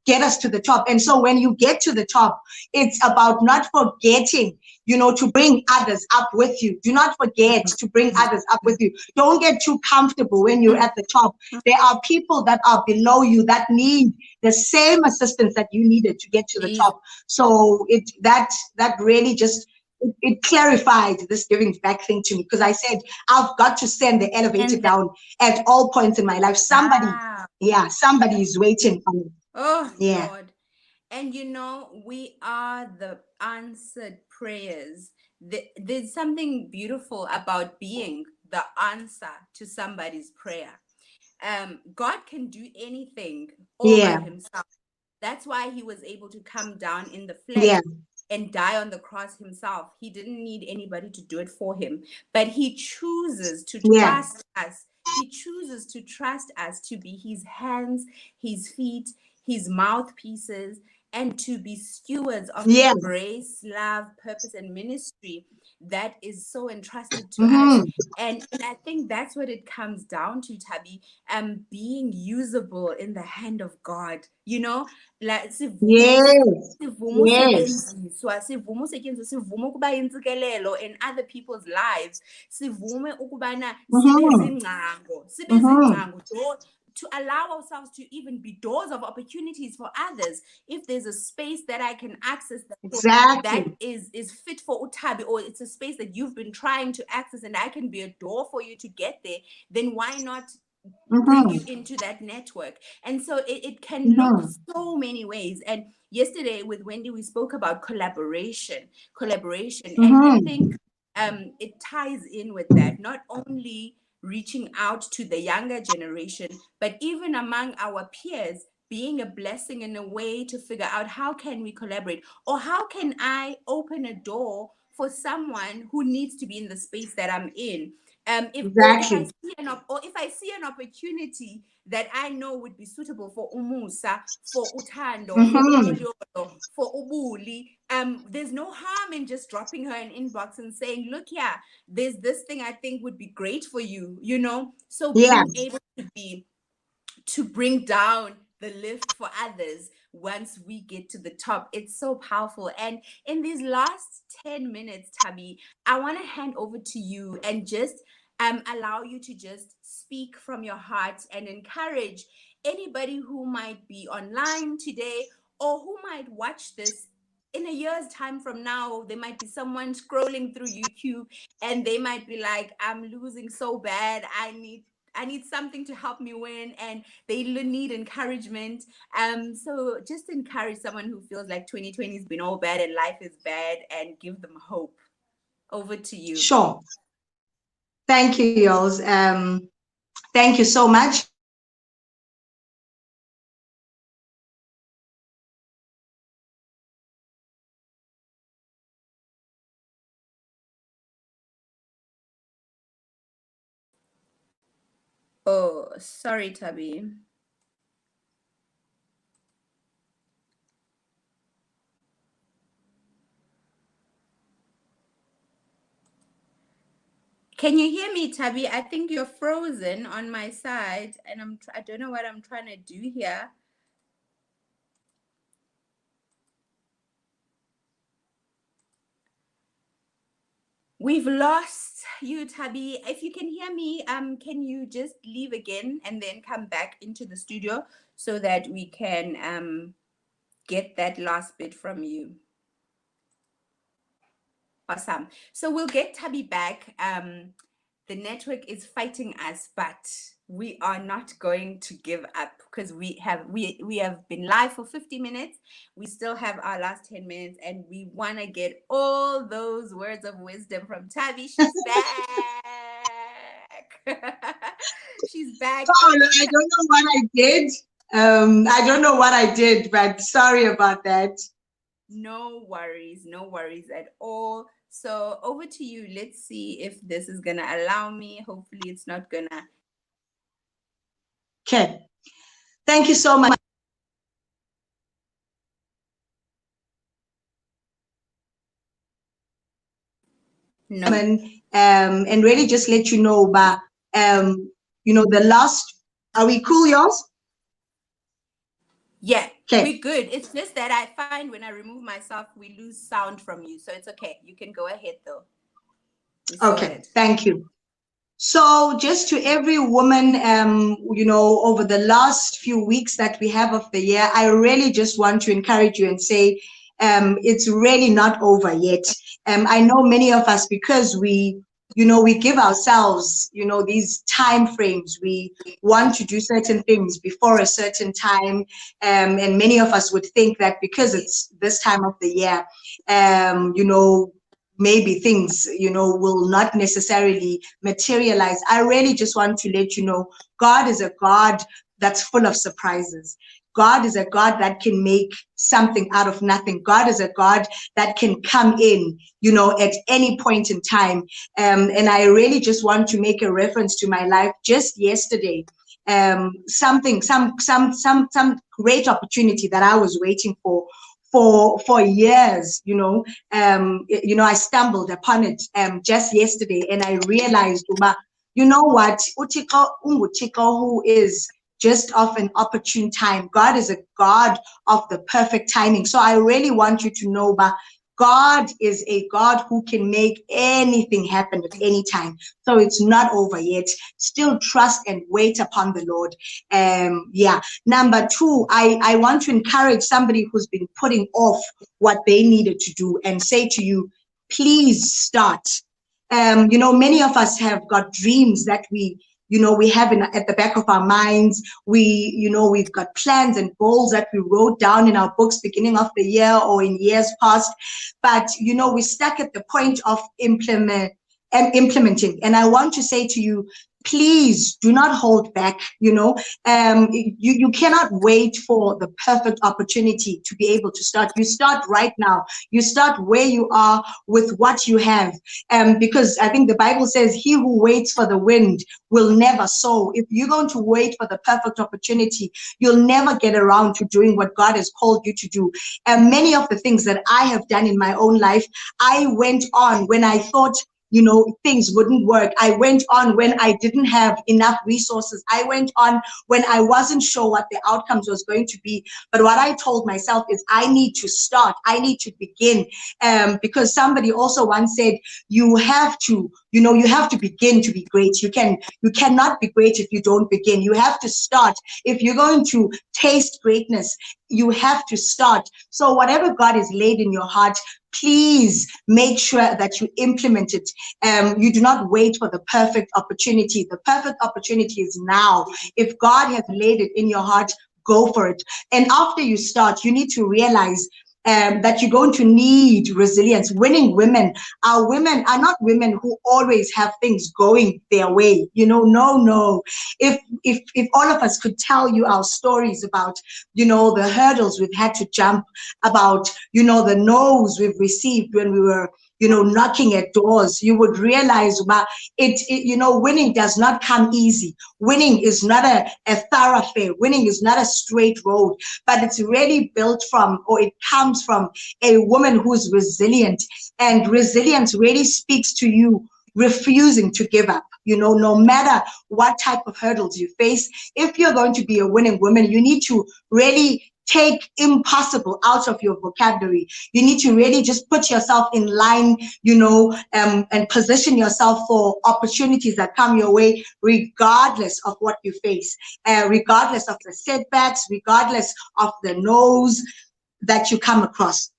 Speaker 2: get us to the top. And so when you get to the top, it's about not forgetting, to bring others up with you. Do not forget to bring others up with you. Don't get too comfortable when you're at the top. There are people that are below you that need the same assistance that you needed to get to the top. So that really just it clarified this giving back thing to me, because I said I've got to send the elevator
Speaker 1: And the,
Speaker 2: down at all points in my life. Somebody,
Speaker 1: wow.
Speaker 2: yeah, somebody is waiting for me.
Speaker 1: Oh,
Speaker 2: Yeah,
Speaker 1: Lord. And we are the answered prayers. There's something beautiful about being the answer to somebody's prayer. God can do anything all by
Speaker 2: yeah,
Speaker 1: himself. That's why he was able to come down in the flesh
Speaker 2: yeah,
Speaker 1: and die on the cross himself. He didn't need anybody to do it for him, but he chooses to
Speaker 2: yeah,
Speaker 1: trust us. He chooses to trust us to be his hands, his feet, his mouthpieces, and to be stewards of the
Speaker 2: yeah.
Speaker 1: grace, love, purpose, and ministry that is so entrusted to us.
Speaker 2: Mm-hmm.
Speaker 1: And I think that's what it comes down to, Tabi. Being usable in the hand of God. Like
Speaker 2: Yes,
Speaker 1: sivumo
Speaker 2: yes.
Speaker 1: usetyenziswa, sivume ukuba yintsikelelo in other people's lives, sivume ukubana sibe
Speaker 2: Mm-hmm.
Speaker 1: zingcango,
Speaker 2: Mm-hmm.
Speaker 1: to allow ourselves to even be doors of opportunities for others. If there's a space that I can access that
Speaker 2: Exactly.
Speaker 1: is fit for Utabi, or it's a space that you've been trying to access and I can be a door for you to get there, then why not bring
Speaker 2: Mm-hmm.
Speaker 1: you into that network? And so it can look
Speaker 2: Mm-hmm.
Speaker 1: so many ways. And yesterday with Wendy, we spoke about collaboration. And I
Speaker 2: Mm-hmm.
Speaker 1: think it ties in with that, not only reaching out to the younger generation, but even among our peers, being a blessing in a way to figure out how can we collaborate, or how can I open a door for someone who needs to be in the space that I'm in. If I
Speaker 2: Exactly.
Speaker 1: see an opportunity that I know would be suitable for Umusa, for Utando, for
Speaker 2: Mm-hmm.
Speaker 1: Uloliolo, for Ubuli, there's no harm in just dropping her an inbox and saying, look, yeah, there's this thing I think would be great for you, So
Speaker 2: Yeah,
Speaker 1: being able to bring down the lift for others once we get to the top, it's so powerful. And in these last 10 minutes, Tabi, I want to hand over to you and just allow you to just speak from your heart and encourage anybody who might be online today or who might watch this in a year's time from now. There might be someone scrolling through YouTube and they might be like, I'm losing so bad, I need something to help me win, and they need encouragement. So just encourage someone who feels like 2020 has been all bad and life is bad, and give them hope. Over to you.
Speaker 2: sure. Thank you, Yols. Thank you so much.
Speaker 1: Oh, sorry, Tabi. Can you hear me, Tabi? I think you're frozen on my side, and I don't know what I'm trying to do here. We've lost you, Tabi. If you can hear me, can you just leave again and then come back into the studio so that we can get that last bit from you? Awesome. So we'll get Tabi back. The network is fighting us, but we are not going to give up, because we have been live for 50 minutes. We still have our last 10 minutes, and we want to get all those words of wisdom from Tabi. She's back. She's back.
Speaker 2: Oh, no,
Speaker 1: Okay,
Speaker 2: I don't know what I did. I don't know what I did, but sorry about that.
Speaker 1: no worries, no worries at all. So over to you. Let's see if this is gonna allow me. Hopefully it's not gonna.
Speaker 2: Okay. Thank you so much.
Speaker 1: No.
Speaker 2: And really just let you know, but the last, are we cool, yours?
Speaker 1: Yeah,
Speaker 2: Okay.
Speaker 1: we're good. It's just that I find when I remove myself, we lose sound from you. So it's okay. You can go ahead though. We saw
Speaker 2: Okay.
Speaker 1: it.
Speaker 2: Thank you. So just to every woman, over the last few weeks that we have of the year, I really just want to encourage you and say, it's really not over yet. I know many of us, because we give ourselves, these time frames. We want to do certain things before a certain time. And many of us would think that because it's this time of the year, maybe things, will not necessarily materialize. I really just want to let you know, God is a God that's full of surprises. God is a God that can make something out of nothing. God is a God that can come in, at any point in time. And I really just want to make a reference to my life just yesterday. Some great opportunity that I was waiting for years, I stumbled upon it just yesterday, and I realized, you know what, uThixo unguThixo who is just of an opportune time. God is a God of the perfect timing. So I really want you to know, God is a God who can make anything happen at any time. So it's not over yet. Still trust and wait upon the Lord. Number two, I want to encourage somebody who's been putting off what they needed to do and say to you, please start. Many of us have got dreams that we have at the back of our minds. We've got plans and goals that we wrote down in our books beginning of the year or in years past. But, we're stuck at the point of implementing. And I want to say to you, please do not hold back. You cannot wait for the perfect opportunity to be able to start. You start right now. You start where you are with what you have. Because I think the Bible says, he who waits for the wind will never sow. If you're going to wait for the perfect opportunity, you'll never get around to doing what God has called you to do. And many of the things that I have done in my own life, I went on when I thought things wouldn't work. I went on when I didn't have enough resources. I went on when I wasn't sure what the outcomes was going to be. But what I told myself is I need to start. I need to begin. Because somebody also once said, you have to begin to be great. You cannot be great if you don't begin. You have to start. If you're going to taste greatness, you have to start. So whatever God has laid in your heart, please make sure that you implement it. You do not wait for the perfect opportunity. The perfect opportunity is now. If God has laid it in your heart, go for it. And after you start, you need to realize that you're going to need resilience. Winning women are not women who always have things going their way. No. If all of us could tell you our stories about, the hurdles we've had to jump, about, the no's we've received when we were, knocking at doors, you would realize winning does not come easy. Winning is not a thoroughfare. Winning is not a straight road, but it's really built from, or it comes from, a woman who's resilient. And resilience really speaks to you refusing to give up. No matter what type of hurdles you face, if you're going to be a winning woman, you need to really take impossible out of your vocabulary. You need to really just put yourself in line, and position yourself for opportunities that come your way, regardless of what you face, regardless of the setbacks, regardless of the no's that you come across.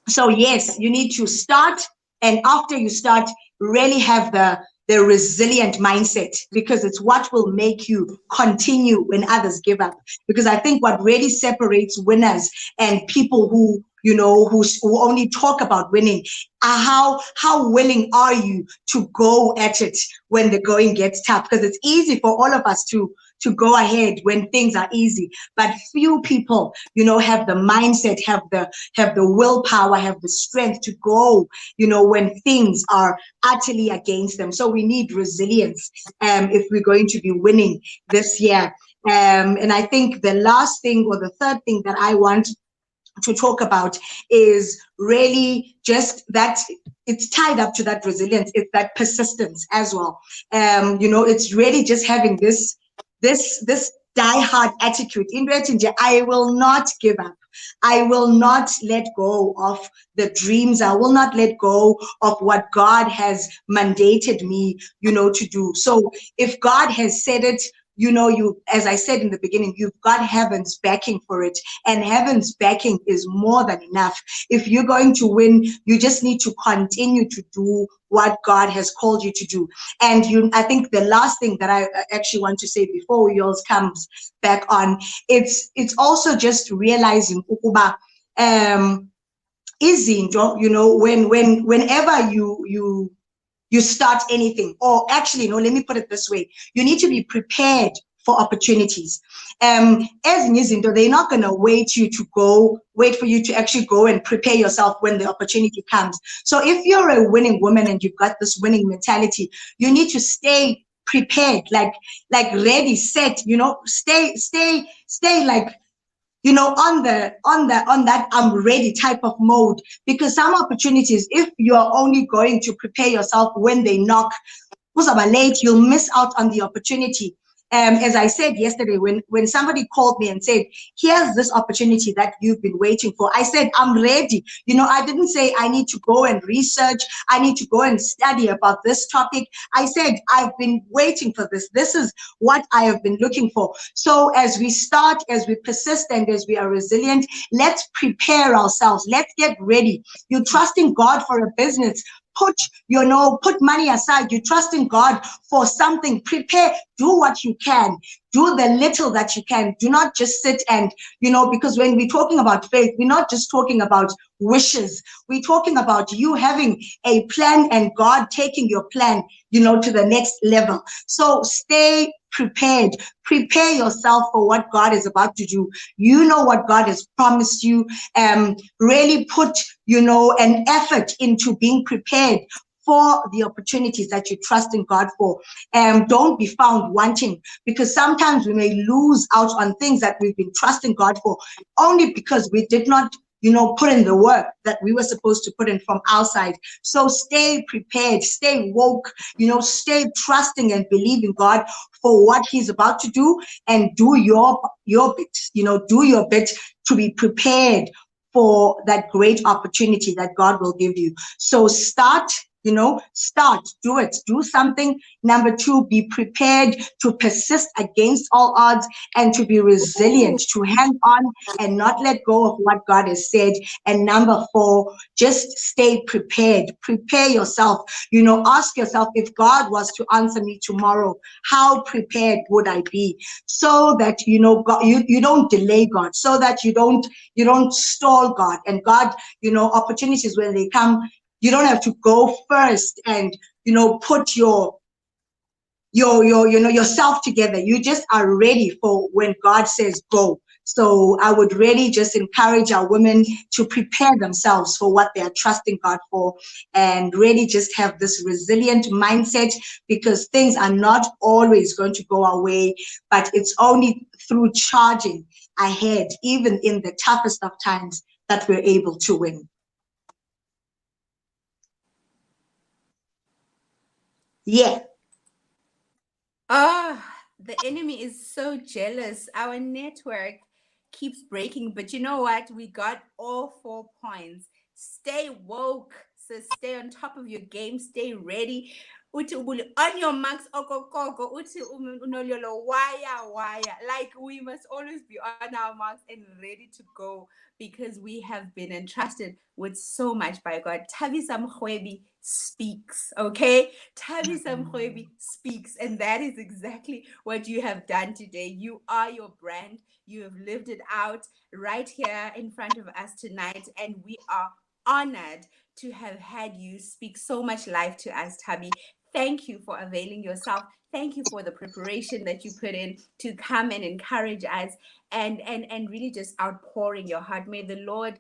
Speaker 2: So yes, you need to start, and after you start, really have the resilient mindset, because it's what will make you continue when others give up. Because I think what really separates winners and people who who only talk about winning are how willing are you to go at it when the going gets tough. Because it's easy for all of us to go ahead when things are easy, but few people have the mindset, have the willpower, have the strength to go when things are utterly against them. So we need resilience if we're going to be winning this year. And I think the last thing, or the third thing that I want to talk about, is really just that it's tied up to that resilience. It's that persistence as well. It's really just having this die-hard attitude. I will not give up. I will not let go of the dreams. I will not let go of what God has mandated me, to do. So if God has said it, you, as I said in the beginning, you've got heaven's backing for it, and heaven's backing is more than enough. If you're going to win, you just need to continue to do what God has called you to do. And I think the last thing that I actually want to say before yours comes back on, it's also just realizing ukuba izinto, whenever you start anything, or actually, no, let me put it this way, you need to be prepared for opportunities. Ezinye izinto, they're not going to wait for you to actually go and prepare yourself when the opportunity comes. So if you're a winning woman and you've got this winning mentality, you need to stay prepared, like ready, set, stay like, on that I'm ready type of mode. Because some opportunities, if you're only going to prepare yourself when they knock, late, you'll miss out on the opportunity. As I said yesterday, when somebody called me and said, here's this opportunity that you've been waiting for, I said, I'm ready. I didn't say I need to go and research, I need to go and study about this topic. I said, I've been waiting for this. This is what I have been looking for. So as we start, as we persist, and as we are resilient, let's prepare ourselves. Let's get ready. You're trusting God for a business. Put money aside. You trust in God for something. Prepare. Do what you can. Do the little that you can. Do not just sit and, because when we're talking about faith, we're not just talking about wishes. We're talking about you having a plan and God taking your plan, to the next level. So stay prepared. Prepare yourself for what God is about to do. You know what God has promised you. Really put, an effort into being prepared for the opportunities that you trust in God for. Don't be found wanting, because sometimes we may lose out on things that we've been trusting God for only because we did not put in the work that we were supposed to put in from our side. So stay prepared, stay woke, stay trusting and believing God for what He's about to do, and do your bit, do your bit to be prepared for that great opportunity that God will give you. So start, do it, do something. Number 2, be prepared to persist against all odds, and to be resilient, to hang on and not let go of what God has said. And number 4, just stay prepared. Prepare yourself. Ask yourself, if God was to answer me tomorrow, how prepared would I be? So that, God, you don't delay God, so that you don't stall God. And God, opportunities, when they come, you don't have to go first and, put yourself together. You just are ready for when God says go. So I would really just encourage our women to prepare themselves for what they are trusting God for, and really just have this resilient mindset, because things are not always going to go our way, but it's only through charging ahead, even in the toughest of times, that we're able to win. Yeah.
Speaker 1: The enemy is so jealous. Our network keeps breaking, but you know what? We got all 4 points. Stay woke. So stay on top of your game. Stay ready. On your marks, okokoko, unololo, wire. Like, we must always be on our marks and ready to go, because we have been entrusted with so much by God. Tabisa Mrwebi speaks, okay? Tabisa Mrwebi speaks, and that is exactly what you have done today. You are your brand. You have lived it out right here in front of us tonight, and we are honored to have had you speak so much life to us, Tabi. Thank you for availing yourself. Thank you for the preparation that you put in to come and encourage us, and really just outpouring your heart. May the Lord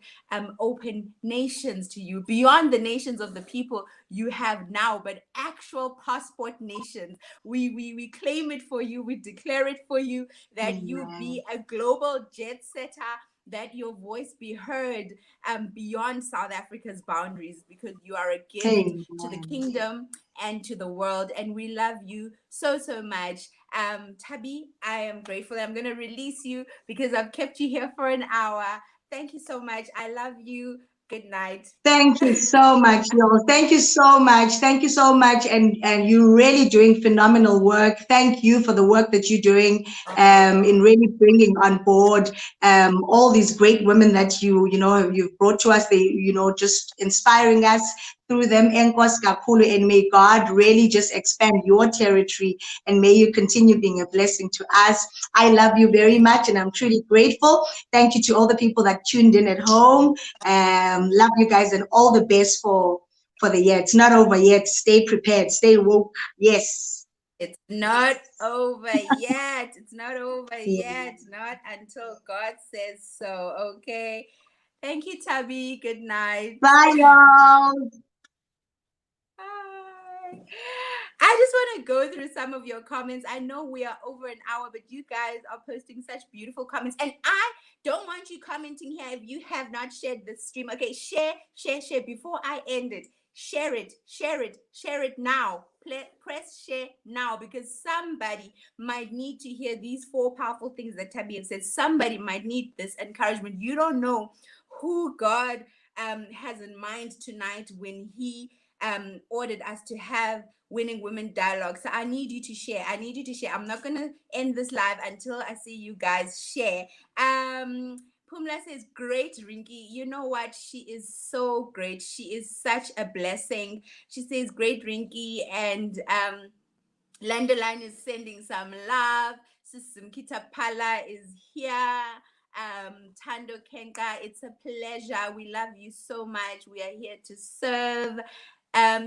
Speaker 1: open nations to you, beyond the nations of the people you have now, but actual passport nations. We claim it for you. We declare it for you, that you
Speaker 2: Amen.
Speaker 1: be a global jet setter, that your voice be heard beyond South Africa's boundaries, because you are a gift to the
Speaker 2: Amen.
Speaker 1: kingdom and to the world. And we love you so, so much. Tabi, I am grateful. I'm going to release you because I've kept you here for an hour. Thank you so much. I love you. Good night.
Speaker 2: Thank you so much, yo. Thank you so much. Thank you so much. And you're really doing phenomenal work. Thank you for the work that you're doing in really bringing on board all these great women that you've brought to us. They, just inspiring us through them. Enkos kakhulu, and may God really just expand your territory, and may you continue being a blessing to us. I love you very much, and I'm truly grateful. Thank you to all the people that tuned in at home. Love you guys, and all the best for the year. It's not over yet. Stay prepared. Stay woke. Yes.
Speaker 1: It's not over yet. It's not over
Speaker 2: Yeah.
Speaker 1: yet. Not until God says so. Okay. Thank you, Tabby. Good night.
Speaker 2: Bye, y'all.
Speaker 1: Hi. I just want to go through some of your comments. I know we are over an hour, but you guys are posting such beautiful comments. And I don't want you commenting here if you have not shared the stream. Okay, share, share, share before I end it. Share it, share it, share it now. Press share now, because somebody might need to hear these four powerful things that Tabby has said. Somebody might need this encouragement. You don't know who God has in mind tonight when He ordered us to have Winning Women Dialogue. So I need you to share. I need you to share. I'm not gonna end this live until I see you guys share. Pumla says, great, Rinky. You know what? She is so great. She is such a blessing. She says, great, Rinky. And Landeline is sending some love. Sisimkita Pala is here. Tando Kenka, it's a pleasure. We love you so much. We are here to serve.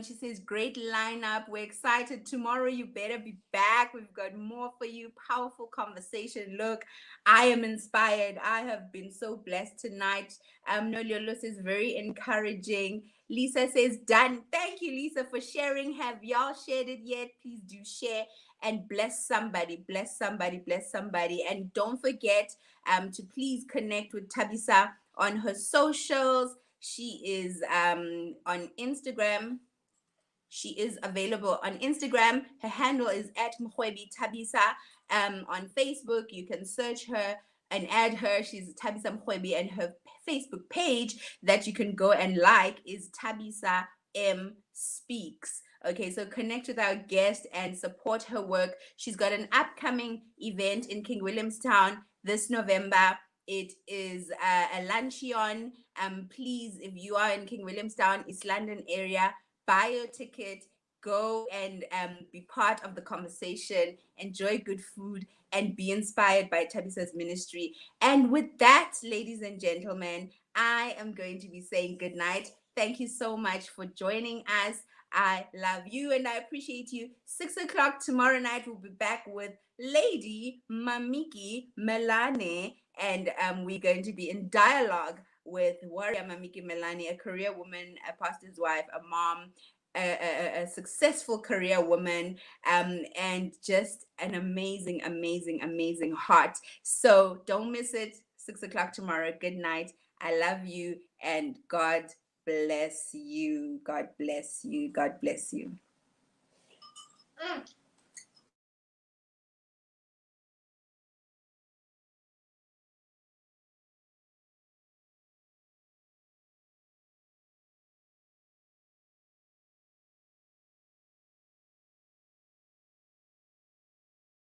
Speaker 1: She says, great lineup. We're excited. Tomorrow, you better be back. We've got more for you. Powerful conversation. Look, I am inspired. I have been so blessed tonight. Noliolo says, very encouraging. Lisa says, done. Thank you, Lisa, for sharing. Have y'all shared it yet? Please do share and bless somebody. Bless somebody. Bless somebody. And don't forget to please connect with Tabisa on her socials. She is on Instagram. She is available on Instagram. Her handle is at Mrwebi Tabisa. On Facebook, you can search her and add her. She's Tabisa Mrwebi, and her Facebook page that you can go and like is Tabisa M Speaks. Okay, so connect with our guest and support her work. She's got an upcoming event in King Williamstown this November. It is a luncheon. Please, if you are in King Williamstown, East London area, buy your ticket, go and be part of the conversation, enjoy good food, and be inspired by Tabisa's ministry. And with that, ladies and gentlemen, I am going to be saying good night. Thank you so much for joining us. I love you and I appreciate you. 6 o'clock tomorrow night, we'll be back with Lady Mamiki Melane, and we're going to be in dialogue with Warrior Mamiki Melani, a career woman, a pastor's wife, a mom, a successful career woman, and just an amazing, amazing, amazing heart. So don't miss it. 6 o'clock tomorrow. Good night. I love you, and God bless you. God bless you. God bless you.